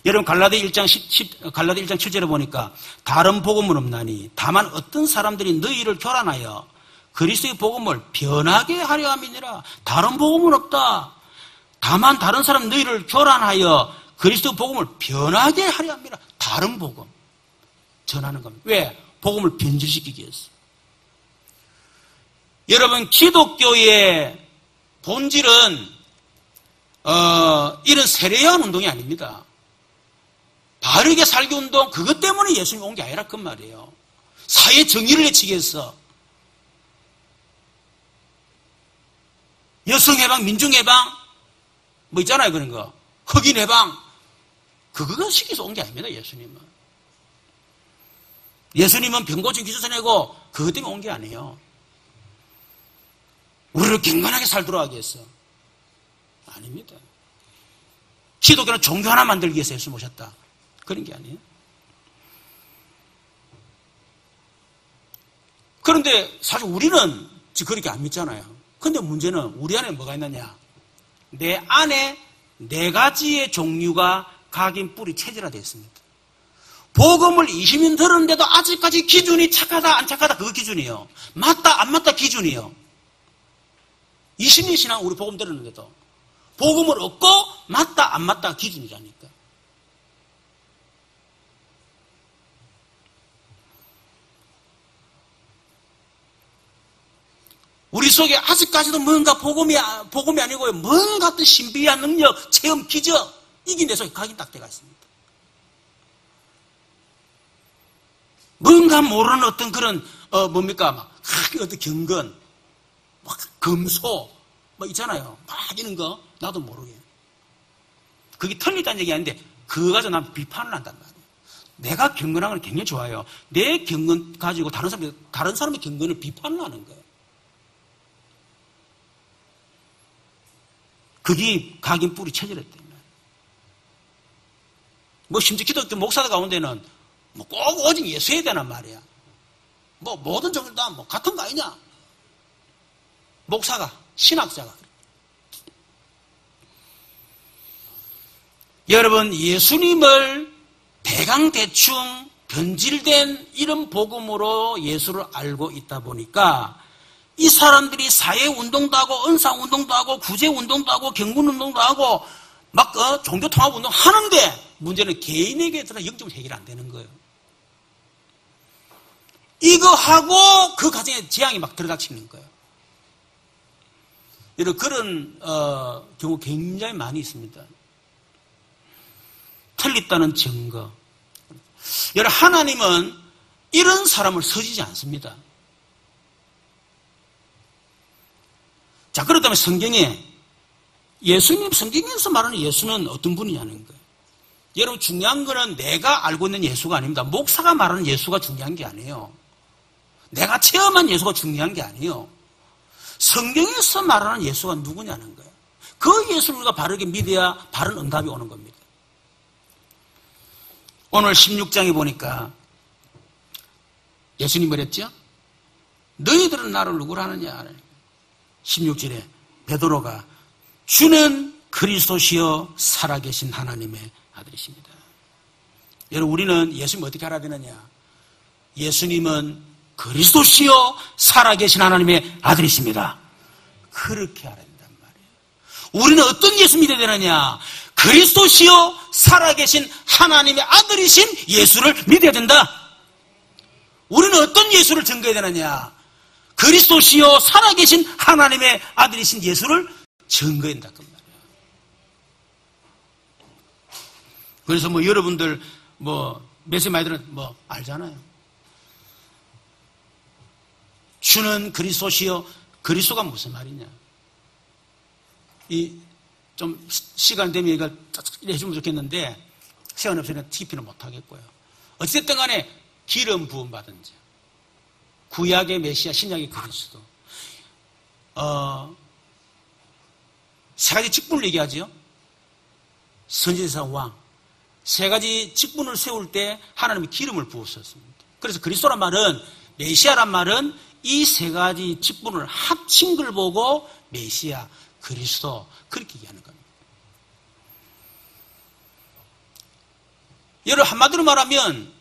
여러분 갈라디 1장 7절에 보니까 다른 복음은 없나니 다만 어떤 사람들이 너희를 교란하여 그리스도의 복음을 변하게 하려 함이니라. 다른 복음은 없다. 다만 다른 사람 너희를 교란하여 그리스도 복음을 변하게 하려 합니다. 다른 복음 전하는 겁니다. 왜? 복음을 변질시키기 위해서. 여러분 기독교의 본질은 이런 세례요한 운동이 아닙니다. 바르게 살기 운동, 그것 때문에 예수님이 온 게 아니라 그 말이에요. 사회 정의를 외치기 위해서. 여성 해방, 민중 해방, 뭐 있잖아요, 그런 거. 흑인 해방. 그거 시켜서 온 게 아닙니다, 예수님은. 예수님은 병고침 기초서 내고 그것 때문에 온 게 아니에요. 우리를 경건하게 살도록 하기 위해서. 아닙니다. 기독교는 종교 하나 만들기 위해서 예수 모셨다. 그런 게 아니에요. 그런데 사실 우리는 그렇게 안 믿잖아요. 근데 문제는 우리 안에 뭐가 있느냐. 내 안에 4가지의 종류가 각인 뿌리 체질화되어 있습니다. 복음을 20년 들었는데도 아직까지 기준이 착하다 안 착하다 그거 기준이에요. 맞다 안 맞다 기준이에요. 20년 신앙 우리 복음 들었는데도 복음을 얻고 맞다 안 맞다 기준이라니까. 우리 속에 아직까지도 뭔가 복음이 아니고 뭔가 어떤 신비한 능력, 체험, 기적 이게 내 속에 각인 딱 돼가 있습니다. 뭔가 모르는 어떤 그런 막 어떤 경건, 막 금소 뭐 있잖아요. 막 이런 거 나도 모르게. 그게 틀리다는 얘기 아닌데 그거 가지고 난 비판을 한단 말이에요. 내가 경건한 건 굉장히 좋아요. 내 경건 가지고 다른 사람의 경건을 비판을 하는 거예요. 그게 각인 뿌리 체질했단 말이에요. 뭐 심지어 기독교 목사들 가운데는 뭐 꼭 오직 예수해야 되란 말이야. 뭐 모든 종교 다 뭐 같은 거 아니냐? 목사가, 신학자가. 여러분, 예수님을 대강대충 변질된 이런 복음으로 예수를 알고 있다 보니까 이 사람들이 사회운동도 하고 은사운동도 하고 구제운동도 하고 경군운동도 하고 막 종교통합운동 하는데 문제는 개인에게 들어 영적으로 해결 안 되는 거예요. 이거 하고 그 가정에 재앙이 막 들어닥치는 거예요. 여러분 그런 경우 굉장히 많이 있습니다. 틀렸다는 증거. 여러분 하나님은 이런 사람을 서지지 않습니다. 자, 그렇다면 성경에 성경에서 말하는 예수는 어떤 분이냐는 거예요. 여러분 중요한 거는 내가 알고 있는 예수가 아닙니다. 목사가 말하는 예수가 중요한 게 아니에요. 내가 체험한 예수가 중요한 게 아니에요. 성경에서 말하는 예수가 누구냐는 거예요. 그 예수를 우리가 바르게 믿어야 바른 응답이 오는 겁니다. 오늘 16장에 보니까 예수님이 뭐랬죠? 너희들은 나를 누구라 하느냐? 16절에 베드로가 주는 그리스도시요 살아계신 하나님의 아들이십니다. 여러분 우리는 예수님 어떻게 알아야 되느냐? 예수님은 그리스도시요 살아계신 하나님의 아들이십니다. 그렇게 알아야 된단 말이에요. 우리는 어떤 예수 믿어야 되느냐? 그리스도시요 살아계신 하나님의 아들이신 예수를 믿어야 된다. 우리는 어떤 예수를 증거해야 되느냐? 그리스도시요 살아계신 하나님의 아들이신 예수를 증거해야 된다. 그 말이에요. 그래서 뭐 여러분들 메시지 많이 들은 알잖아요. 주는 그리스도시요. 그리스도가 무슨 말이냐? 좀 시간 되면 이걸 해주면 좋겠는데 시간 없으니까 깊이는 못하겠고요. 어찌됐든 간에 기름 부음 받은 자. 구약의 메시아, 신약의 그리스도. 세 가지 직분을 얘기하죠. 선지자 왕. 세 가지 직분을 세울 때 하나님이 기름을 부었었습니다. 그래서 그리스도란 말은, 메시아란 말은 이 세 가지 직분을 합친 걸 보고 메시아, 그리스도 그렇게 얘기하는 겁니다. 여러분 한마디로 말하면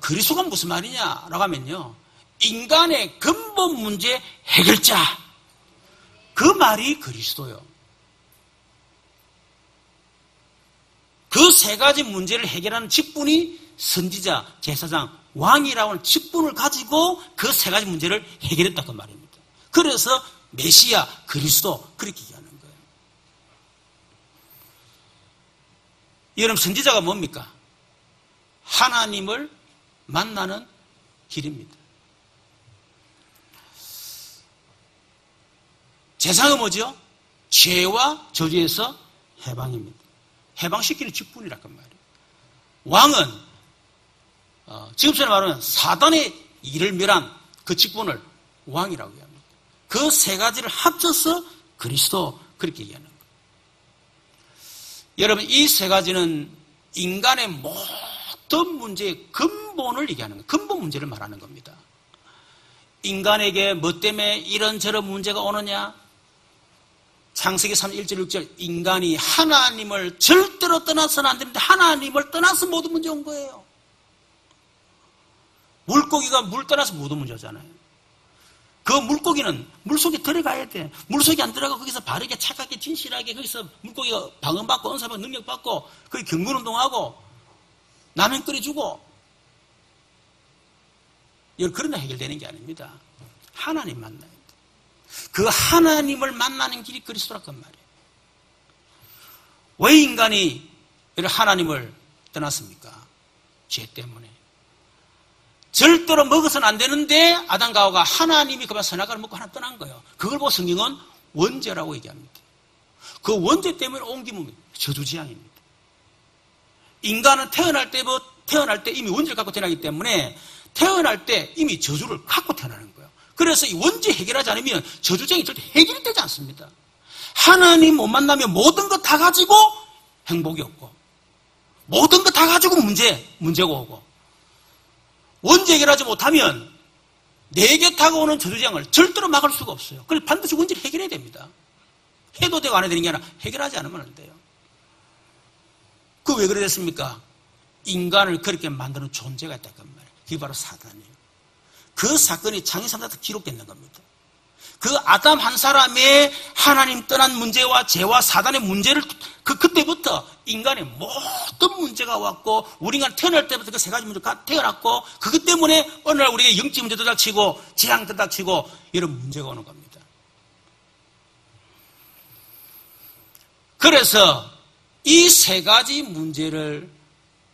그리스도가 무슨 말이냐라고 하면요, 인간의 근본 문제 해결자, 그 말이 그리스도요. 그 세 가지 문제를 해결하는 직분이 선지자, 제사장, 왕이라고 하는 직분을 가지고 그 세 가지 문제를 해결했다고 말입니다. 그래서 메시아, 그리스도 그렇게 얘기하는 거예요. 여러분, 선지자가 뭡니까? 하나님을 만나는 길입니다. 제사장은 뭐죠? 죄와 저주에서 해방입니다. 해방시키는 직분이라고 말이에요. 왕은 지금처럼 말하면 사단의 일을 멸한 그 직분을 왕이라고 합니다. 그 세 가지를 합쳐서 그리스도 그렇게 얘기하는 거예요. 여러분, 이 세 가지는 인간의 모든 문제의 근본을 얘기하는 거예요. 근본 문제를 말하는 겁니다. 인간에게 뭐 때문에 이런저런 문제가 오느냐? 창세기 3장 1절 6절, 인간이 하나님을 절대로 떠나서는 안 됩니다. 하나님을 떠나서 모든 문제 온 거예요. 물고기가 물 떠나서 모든 문제잖아요. 그 물고기는 물속에 들어가야 돼. 물속에 안 들어가고 거기서 바르게 착하게 진실하게 거기서 물고기가 방언받고 은사받고 능력받고 거기 경건운동하고 라면 끓여주고, 그러나 해결되는 게 아닙니다. 하나님 만나야 돼. 그 하나님을 만나는 길이 그리스도라고 말이에요. 왜 인간이 하나님을 떠났습니까? 죄 때문에. 절대로 먹어서는 안 되는데 아담과 하와가 하나님이 그만 선악과를 먹고 하나 떠난 거예요. 그걸 보고 성경은 원죄라고 얘기합니다. 그 원죄 때문에 온 기문이 저주지향입니다. 인간은 태어날 때 이미 원죄를 갖고 태어나기 때문에 태어날 때 이미 저주를 갖고 태어나는 거예요. 그래서 이 원죄 해결하지 않으면 저주쟁이 절대 해결이 되지 않습니다. 하나님 못 만나면 모든 것 다 가지고 행복이 없고, 모든 것 다 가지고 문제가 오고, 원죄 해결하지 못하면 내게 다가오는 저주쟁을 절대로 막을 수가 없어요. 그래서 반드시 원죄를 해결해야 됩니다. 해도 되고 안 해도 되는 게 아니라 해결하지 않으면 안 돼요. 그 왜 그래 됐습니까? 인간을 그렇게 만드는 존재가 있다는 말이에요. 그게 바로 사단이에요. 그 사건이 창세기부터 기록되는 겁니다. 그 아담 한 사람의 하나님 떠난 문제와 죄와 사단의 문제를 그때부터 인간의 모든 문제가 왔고, 우리 인간 태어날 때부터 그 세 가지 문제가 태어났고, 그것 때문에 어느 날 우리에게 영적 문제도 닥치고 재앙도 닥치고 이런 문제가 오는 겁니다. 그래서 이 세 가지 문제를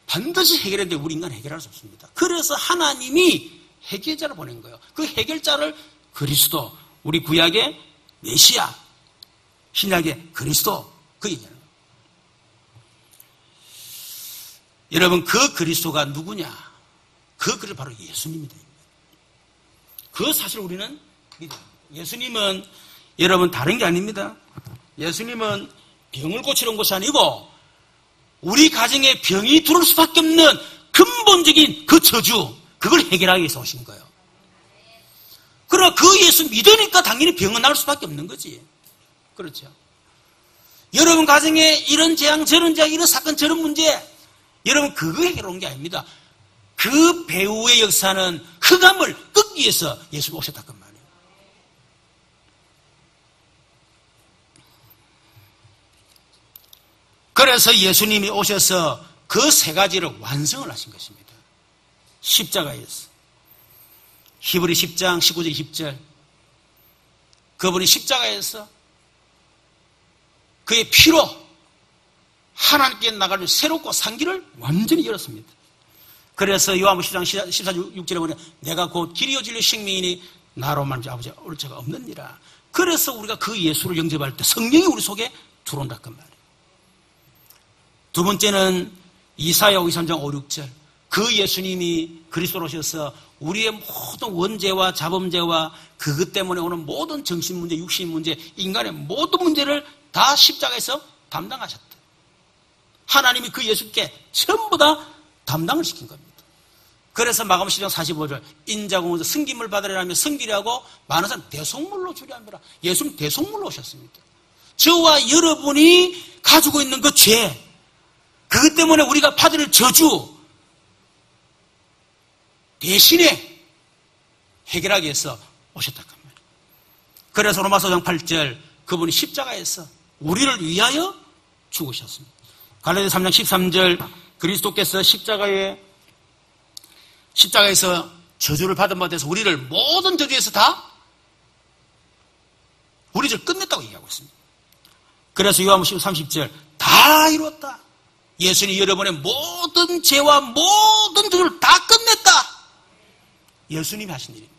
반드시 해결했는데 우리 인간은 해결할 수 없습니다. 그래서 하나님이 해결자를 보낸 거예요. 그 해결자를 그리스도, 우리 구약의 메시아, 신약의 그리스도, 그 얘기하는 거예요. 여러분, 그 그리스도가 누구냐? 그 그리스도 바로 예수님입니다. 그 사실 우리는 믿어요. 예수님은 여러분 다른 게 아닙니다. 예수님은 병을 고치러 온 것이 아니고 우리 가정에 병이 들어올 수밖에 없는 근본적인 그 저주, 그걸 해결하기 위해서 오신 거예요. 그러나 그 예수 믿으니까 당연히 병은 나을 수밖에 없는 거지. 그렇죠. 여러분 가정에 이런 재앙, 저런 재앙, 이런 사건, 저런 문제, 여러분 그거 해결한 게 아닙니다. 그 배후의 역사는 흑암을 끄기 위해서 예수가 오셨다는 말이에요. 그래서 예수님이 오셔서 그 세 가지를 완성을 하신 것입니다. 십자가에서. 히브리 10장 19절 20절, 그분이 십자가에서 그의 피로 하나님께 나가는 새롭고 산 길을 완전히 열었습니다. 그래서 요한복음 10장 14, 6절에 보면 내가 곧 길이요 진리요 생명이니 나로만 아버지가 올 자가 없느니라. 그래서 우리가 그 예수를 영접할 때 성령이 우리 속에 들어온다 그 말이에요. 두 번째는 이사야 53장 5, 6절, 그 예수님이 그리스도로 오셔서 우리의 모든 원죄와 자범죄와 그것 때문에 오는 모든 정신 문제, 육신 문제, 인간의 모든 문제를 다 십자가에서 담당하셨다. 하나님이 그 예수께 전부 다 담당을 시킨 겁니다. 그래서 마가복음 10장 45절 인자공에서 승김을 받으려면 승기라고 많은 사람 대속물로 주려 합니다. 예수님 대속물로 오셨습니다. 저와 여러분이 가지고 있는 그 죄, 그것 때문에 우리가 받을 저주 대신에 해결하기 위해서 오셨다. 그래서 로마서 5장 8절 그분이 십자가에서 우리를 위하여 죽으셨습니다. 갈라디아서 3장 13절 그리스도께서 십자가에서 저주를 받은 바 돼서 우리를 모든 저주에서 다 우리 죄를 끝냈다고 얘기하고 있습니다. 그래서 요한복음 30절 다 이루었다. 예수님이 여러분의 모든 죄와 모든 저주를 다 끝냈다. 예수님이 하신 일입니다.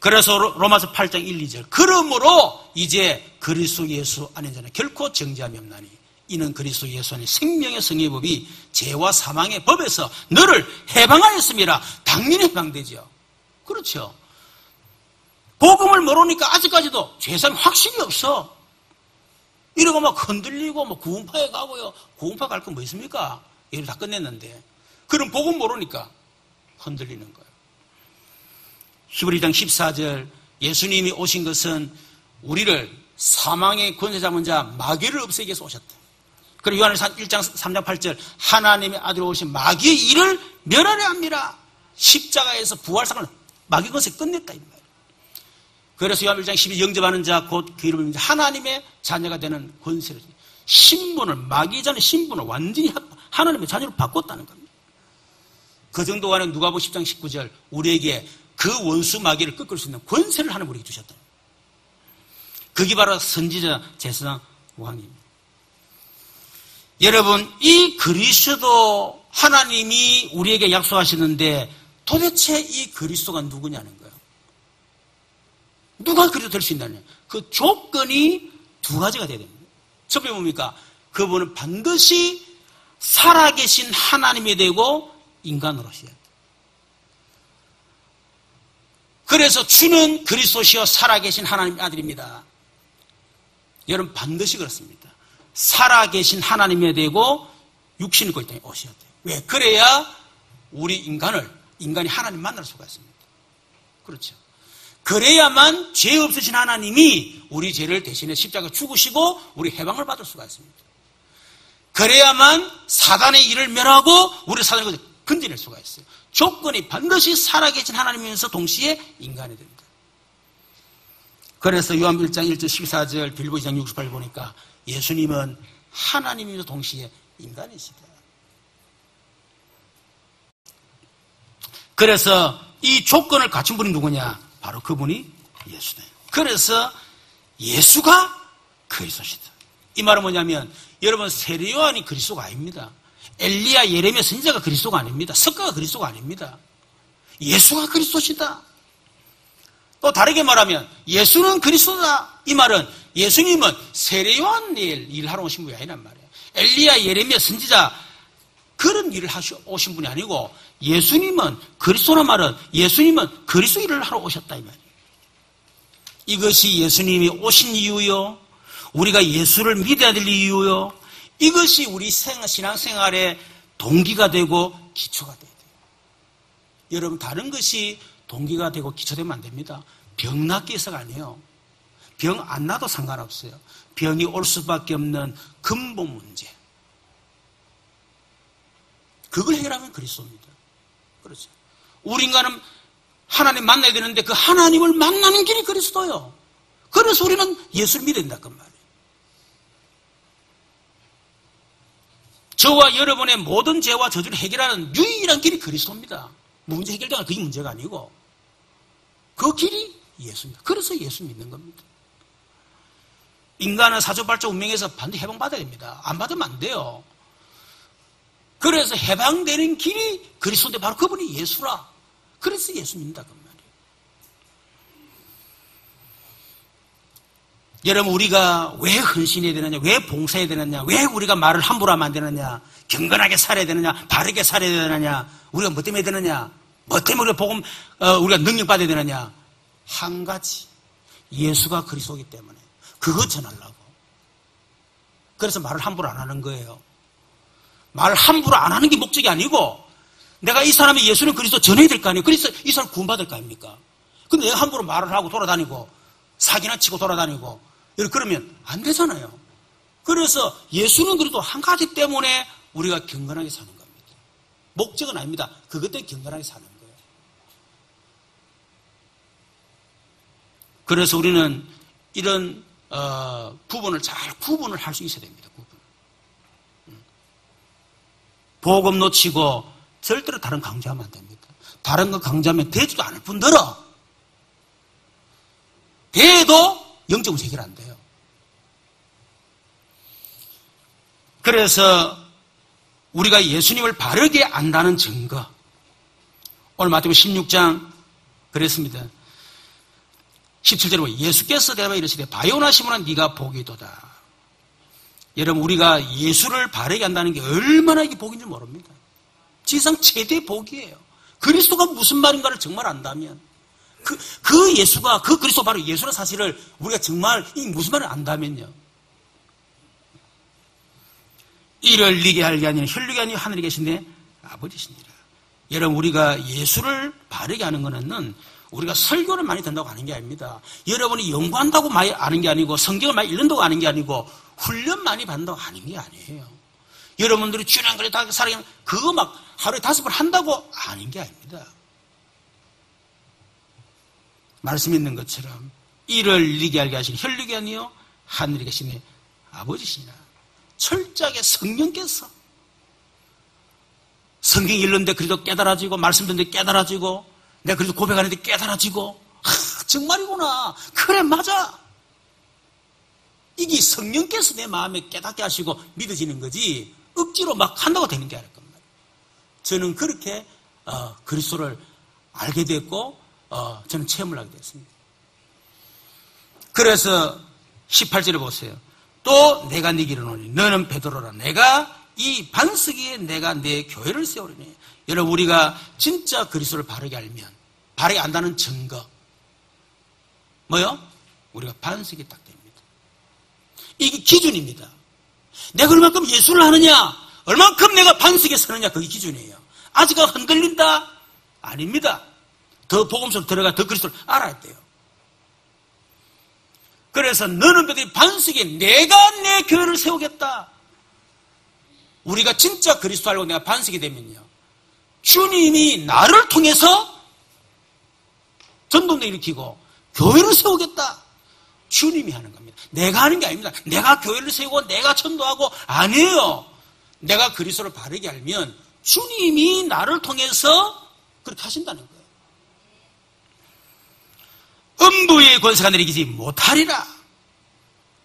그래서 로마서 8장 1, 2절 그러므로 이제 그리스도 예수 안에 자는 결코 정죄함이 없나니 이는 그리스도 예수 안에 생명의 성의 법이 죄와 사망의 법에서 너를 해방하였음이라. 당연히 해방되죠. 그렇죠. 복음을 모르니까 아직까지도 죄사함이 확신이 없어. 이러고 막 흔들리고 뭐 구원파에 가고요. 구원파 갈 건 뭐 있습니까? 이걸 다 끝냈는데. 그럼 복음 모르니까 흔들리는 거예요. 히브리 2장 14절 예수님이 오신 것은 우리를 사망의 권세 잡은 자 마귀를 없애기 위해서 오셨다. 그리고 요한일서 1장 3장 8절 하나님의 아들 오신 마귀의 일을 멸하려 합니다. 십자가에서 부활상을 마귀 권세 끝냈다 이 말이에요. 그래서 요한 1장 12 영접하는 자 곧 그 이름을 하나님의 자녀가 되는 권세를 신분을 마귀 전의 신분을 완전히 하나님의 자녀로 바꿨다는 겁니다. 그 정도가 아니라 누가복음 10장 19절 우리에게 그 원수 마귀를 꺾을 수 있는 권세를 하나님 우리에게 주셨다. 그게 바로 선지자 제사장 왕입니다. 여러분 이 그리스도 하나님이 우리에게 약속하시는데 도대체 이 그리스도가 누구냐는 거예요. 누가 그리스도 될 수 있느냐. 그 조건이 두 가지가 돼야 됩니다. 첫 번째 뭡니까? 그분은 반드시 살아계신 하나님이 되고 인간으로 오셔야 돼요. 그래서 주는 그리스도시여 살아계신 하나님의 아들입니다. 여러분 반드시 그렇습니다. 살아계신 하나님이 되고 육신을 입고 이 땅에 오셔야 돼요. 왜? 그래야 우리 인간이 하나님 만날 수가 있습니다. 그렇죠. 그래야만 죄 없으신 하나님이 우리 죄를 대신해 십자가에 죽으시고 우리 해방을 받을 수가 있습니다. 그래야만 사단의 일을 멸하고 우리 사단을 건져낼 수가 있어요. 조건이 반드시 살아계신 하나님이면서 동시에 인간이 됩니다. 그래서 요한 1장 1절 14절 빌보 2장 68 보니까 예수님은 하나님이면서 동시에 인간이시다. 그래서 이 조건을 갖춘 분이 누구냐? 바로 그분이 예수다. 그래서 예수가 그리스도시다. 이 말은 뭐냐면 여러분 세례 요한이 그리스도가 아닙니다. 엘리야 예레미야 선지자가 그리스도가 아닙니다. 석가가 그리스도가 아닙니다. 예수가 그리스도시다. 또 다르게 말하면 예수는 그리스도다. 이 말은 예수님은 세례 요한 일하러 오신 분이 아니란 말이에요. 엘리야 예레미야 선지자 그런 일을 오신 분이 아니고 예수님은 그리스도란 말은 예수님은 그리스도 일을 하러 오셨다 이 말이에요. 이것이 예수님이 오신 이유요. 우리가 예수를 믿어야 될 이유요. 이것이 우리 신앙생활의 동기가 되고 기초가 돼야 돼요. 여러분 다른 것이 동기가 되고 기초되면 안 됩니다. 병 낫기 위해서가 아니에요. 병 안 나도 상관없어요. 병이 올 수밖에 없는 근본 문제. 그걸 해결하면 그리스도입니다. 그렇죠. 우리 인간은 하나님 만나야 되는데 그 하나님을 만나는 길이 그리스도예요. 그래서 우리는 예수를 믿어야 된다 그 말이에요. 저와 여러분의 모든 죄와 저주를 해결하는 유일한 길이 그리스도입니다. 문제 해결되는 그게 문제가 아니고 그 길이 예수입니다. 그래서 예수 믿는 겁니다. 인간은 사주발자 운명에서 반드시 해방받아야 됩니다. 안 받으면 안 돼요. 그래서 해방되는 길이 그리스도인데 바로 그분이 예수라. 그래서 예수 믿는다 그 말이에요. 여러분 우리가 왜 헌신해야 되느냐, 왜 봉사해야 되느냐, 왜 우리가 말을 함부로 하면 안 되느냐, 경건하게 살아야 되느냐, 바르게 살아야 되느냐, 우리가 뭐 때문에 해야 되느냐, 뭐 때문에 우리가 능력받아야 되느냐. 한 가지 예수가 그리스도이기 때문에 그거 전하려고. 그래서 말을 함부로 안 하는 거예요. 말을 함부로 안 하는 게 목적이 아니고 내가 이 사람이 예수는 그리스도 전해야 될 거 아니에요. 그래서 이 사람 구원받을 거 아닙니까? 근데 내가 함부로 말을 하고 돌아다니고 사기나 치고 돌아다니고 그러면 안 되잖아요. 그래서 예수는 그래도 한 가지 때문에 우리가 경건하게 사는 겁니다. 목적은 아닙니다. 그것 때문에 경건하게 사는 거예요. 그래서 우리는 이런 부분을 잘 구분을 할 수 있어야 됩니다. 복음 놓치고 절대로 다른 강조하면 안 됩니다. 다른 거 강조하면 되지도 않을 뿐더러 돼도 영적으로 해결 안 돼요. 그래서 우리가 예수님을 바르게 안다는 증거, 오늘 마태복음 16장 그랬습니다. 17절에 보면 예수께서 대답하여 이르시되 바요나 시몬아 네가 복이도다. 여러분 우리가 예수를 바르게 한다는 게 얼마나 이게 복인지 모릅니다. 지상 최대 복이에요. 그리스도가 무슨 말인가를 정말 안다면 그 예수가 그 그리스도 바로 예수라는 사실을 우리가 정말 이 무슨 말을 안다면요. 이를 니게 알게 하니 혈육이 아니요 하늘에 계신 내 아버지시니라. 여러분 우리가 예수를 바르게 하는 것은 우리가 설교를 많이 듣는다고 하는 게 아닙니다. 여러분이 연구한다고 많이 아는 게 아니고 성경을 많이 읽는다고 아는 게 아니고 훈련 많이 받는다고 하는 게 아니에요. 여러분들이 주량거리 다 살아가는 그거 막 하루에 5번 한다고 아는 게 아닙니다. 말씀 있는 것처럼 이를 니게 알게 하시니 혈육이 아니요 하늘에 계신 내 아버지시니라. 철저하게 성령께서 성경 읽는데 그래도 깨달아지고 말씀 듣는데 깨달아지고 내가 그래도 고백하는데 깨달아지고 정말이구나. 그래 맞아. 이게 성령께서 내 마음에 깨닫게 하시고 믿어지는 거지 억지로 막 한다고 되는 게 아닐 겁니다. 저는 그렇게 그리스도를 알게 됐고 저는 체험을 하게 됐습니다. 그래서 18절에 보세요. 또 내가 네게 이르노니 너는 베드로라. 내가 이 반석 위에 내가 내 교회를 세우리니. 여러분 우리가 진짜 그리스도를 바르게 알면 바르게 안다는 증거 뭐요? 우리가 반석이 딱 됩니다. 이게 기준입니다. 내가 얼만큼 예수를 하느냐 얼만큼 내가 반석에 서느냐 그게 기준이에요. 아직 흔들린다? 아닙니다. 더 복음서로 들어가 더 그리스도를 알아야 돼요. 그래서 너는 베드로의 반석에 내가 내 교회를 세우겠다. 우리가 진짜 그리스도 알고 내가 반석이 되면요. 주님이 나를 통해서 전도를 일으키고 교회를 세우겠다. 주님이 하는 겁니다. 내가 하는 게 아닙니다. 내가 교회를 세우고 내가 전도하고 아니에요. 내가 그리스도를 바르게 알면 주님이 나를 통해서 그렇게 하신다는 거예요. 음부의 권세가 내리지 못하리라.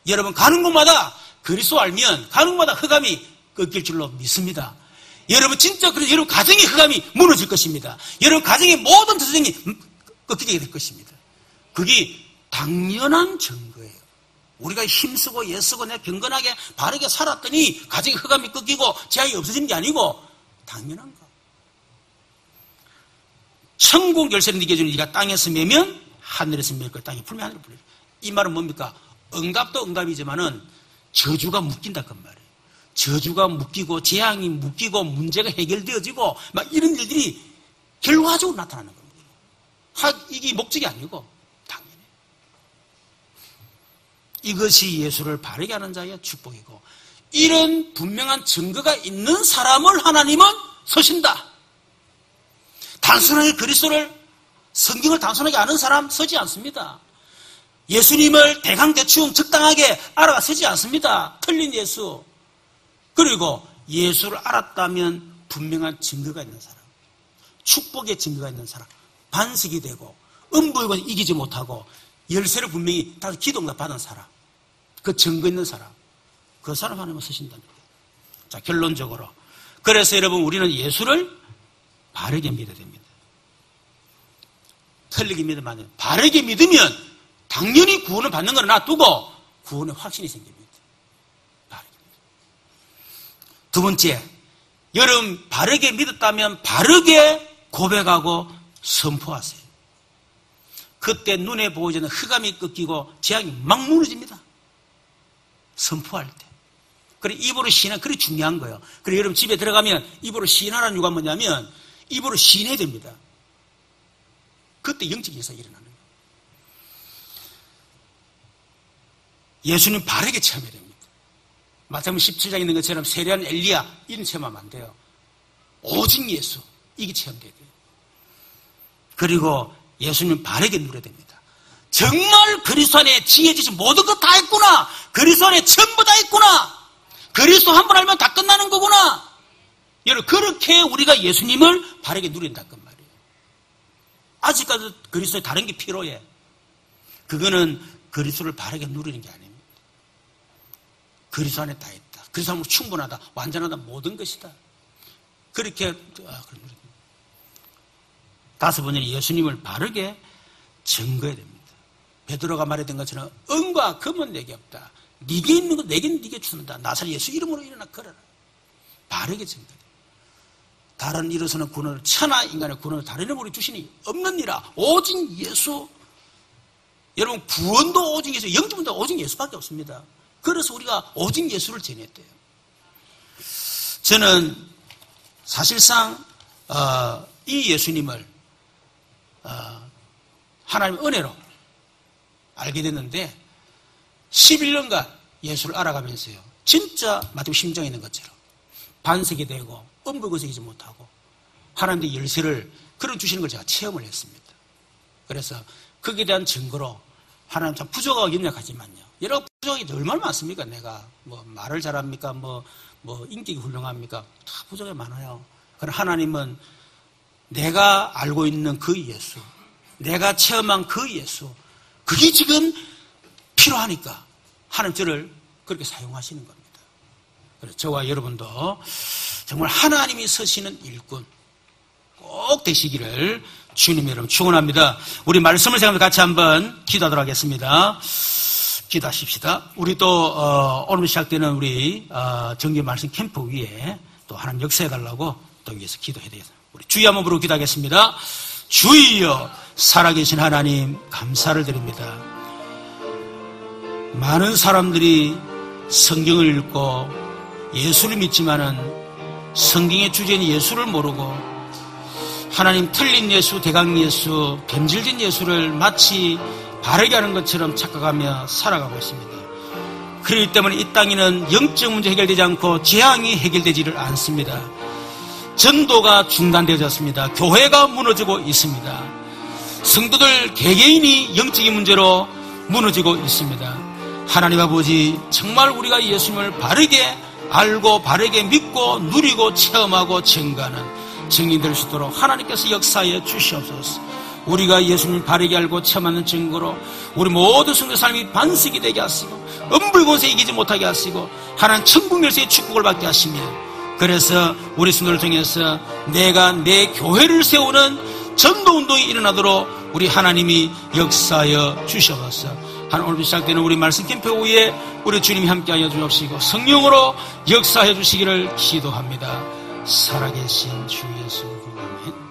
여러분 가는 곳마다 그리스도 알면 가는 곳마다 흑암이 꺾일 줄로 믿습니다. 여러분 진짜 그래서 여러분 가정의 흑암이 무너질 것입니다. 여러분 가정의 모든 전쟁이 꺾이게 될 것입니다. 그게 당연한 증거예요. 우리가 힘쓰고 애쓰고 내가 경건하게 바르게 살았더니 가정의 흑암이 꺾이고 재앙이 없어지는 게 아니고 당연한 거. 천국 열쇠를 네게 주는 네가 땅에서 매면 하늘에서 맬 걸 땅에 풀면 하늘에 풀려. 이 말은 뭡니까? 응답도 응답이지만은 저주가 묶인다 그 말이에요. 저주가 묶이고 재앙이 묶이고 문제가 해결되어지고 막 이런 일들이 결과적으로 나타나는 겁니다. 이게 목적이 아니고 당연히 이것이 예수를 바르게 하는 자의 축복이고 이런 분명한 증거가 있는 사람을 하나님은 서신다. 단순하게 그리스도를 성경을 단순하게 아는 사람 서지 않습니다. 예수님을 대강대충 적당하게 알아가 서지 않습니다. 틀린 예수. 그리고 예수를 알았다면 분명한 증거가 있는 사람. 축복의 증거가 있는 사람. 반석이 되고 음부의 이기지 못하고 열쇠를 분명히 다 기도응답 받은 사람. 그 증거 있는 사람. 그 사람 하나님은 서신다는 거예요. 자, 결론적으로. 그래서 여러분 우리는 예수를 바르게 믿어야 됩니다. 틀리게 믿으면 안 돼요. 바르게 믿으면 당연히 구원을 받는 걸 놔두고 구원의 확신이 생깁니다. 바르게 믿어요. 두 번째, 여러분 바르게 믿었다면 바르게 고백하고 선포하세요. 그때 눈에 보이지 않는 흑암이 꺾이고 재앙이 막 무너집니다. 선포할 때. 그래 입으로 시인하는 그게 중요한 거예요. 그래 여러분 집에 들어가면 입으로 시인하라는 이유가 뭐냐면 입으로 시인해야 됩니다. 그때 영적 역사가 일어나는 거예요. 예수님 바르게 체험해야 됩니다. 마태복음 17장에 있는 것처럼 세례한 엘리야 이런 체험하면 안 돼요. 오직 예수 이게 체험돼야 돼요. 그리고 예수님 바르게 누려야 됩니다. 정말 그리스도 안에 지혜지신 모든 것 다 있구나. 그리스도 안에 전부 다 있구나. 그리스도 한 번 알면 다 끝나는 거구나. 여러분 그렇게 우리가 예수님을 바르게 누린다 그 말이에요. 아직까지 그리스도에 다른 게 필요해. 그거는 그리스도를 바르게 누리는 게 아닙니다. 그리스도 안에 다 있다. 그리스도 안에 충분하다. 완전하다. 모든 것이다. 그렇게 다섯 번째는 예수님을 바르게 증거해야 됩니다. 베드로가 말했던 것처럼 은과 금은 내게 없다. 네게 있는 것 내게는 네게 주는다. 나사렛 예수 이름으로 일어나 걸어라. 바르게 증거해야 됩니다. 다른 이로서는 구원을 천하 인간의 구원을 다른 이름으로 주시니 없느니라. 오직 예수. 여러분 구원도 오직 예수, 영주문도 오직 예수밖에 없습니다. 그래서 우리가 오직 예수를 전했대요. 저는 사실상 이 예수님을 하나님의 은혜로 알게 됐는데 11년간 예수를 알아가면서요. 진짜 마태복음 10장에 있는 것처럼 반석이 되고 엄불거스이지 못하고 하나님의 열쇠를 그런 주시는 걸 제가 체험을 했습니다. 그래서 거기에 대한 증거로 하나님 참 부족하고 연약하지만요. 여러 부족이 얼마나 많습니까? 내가 뭐 말을 잘합니까? 뭐 인격이 훌륭합니까? 다 부족이 많아요. 그러나 하나님은 내가 알고 있는 그 예수, 내가 체험한 그 예수, 그게 지금 필요하니까 하나님 저를 그렇게 사용하시는 겁니다. 그래서 저와 여러분도 정말 하나님이 서시는 일꾼 꼭 되시기를 주님 여러분 축원합니다. 우리 말씀을 생각하면서 같이 한번 기도하도록 하겠습니다. 기도하십시다. 우리 또 오늘 시작되는 우리 정규 말씀 캠프 위에 또 하나님 역사해달라고 또 위해서 기도해야 되겠습니다. 우리 주여 한번 부르고 기도하겠습니다. 주여 살아계신 하나님 감사를 드립니다. 많은 사람들이 성경을 읽고 예수를 믿지만은 성경의 주제인 예수를 모르고 하나님 틀린 예수, 대강 예수, 변질된 예수를 마치 바르게 하는 것처럼 착각하며 살아가고 있습니다. 그렇기 때문에 이 땅에는 영적 문제 해결되지 않고 재앙이 해결되지를 않습니다. 전도가 중단되어졌습니다. 교회가 무너지고 있습니다. 성도들 개개인이 영적인 문제로 무너지고 있습니다. 하나님 아버지 정말 우리가 예수님을 바르게 알고 바르게 믿고 누리고 체험하고 증거하는 증인 될 수 있도록 하나님께서 역사해 주시옵소서. 우리가 예수님을 바르게 알고 체험하는 증거로 우리 모든 성도의 삶이 반석이 되게 하시고 엄불곤세 이기지 못하게 하시고 하나님 천국 열쇠의 축복을 받게 하시며 그래서 우리 성도를 통해서 내가 내 교회를 세우는 전도운동이 일어나도록 우리 하나님이 역사하여 주시옵소서. 오늘 시작되는 우리 말씀 캠프 후에 우리 주님이 함께하여 주옵시고 성령으로 역사해 주시기를 기도합니다. 살아계신 주 예수 아멘.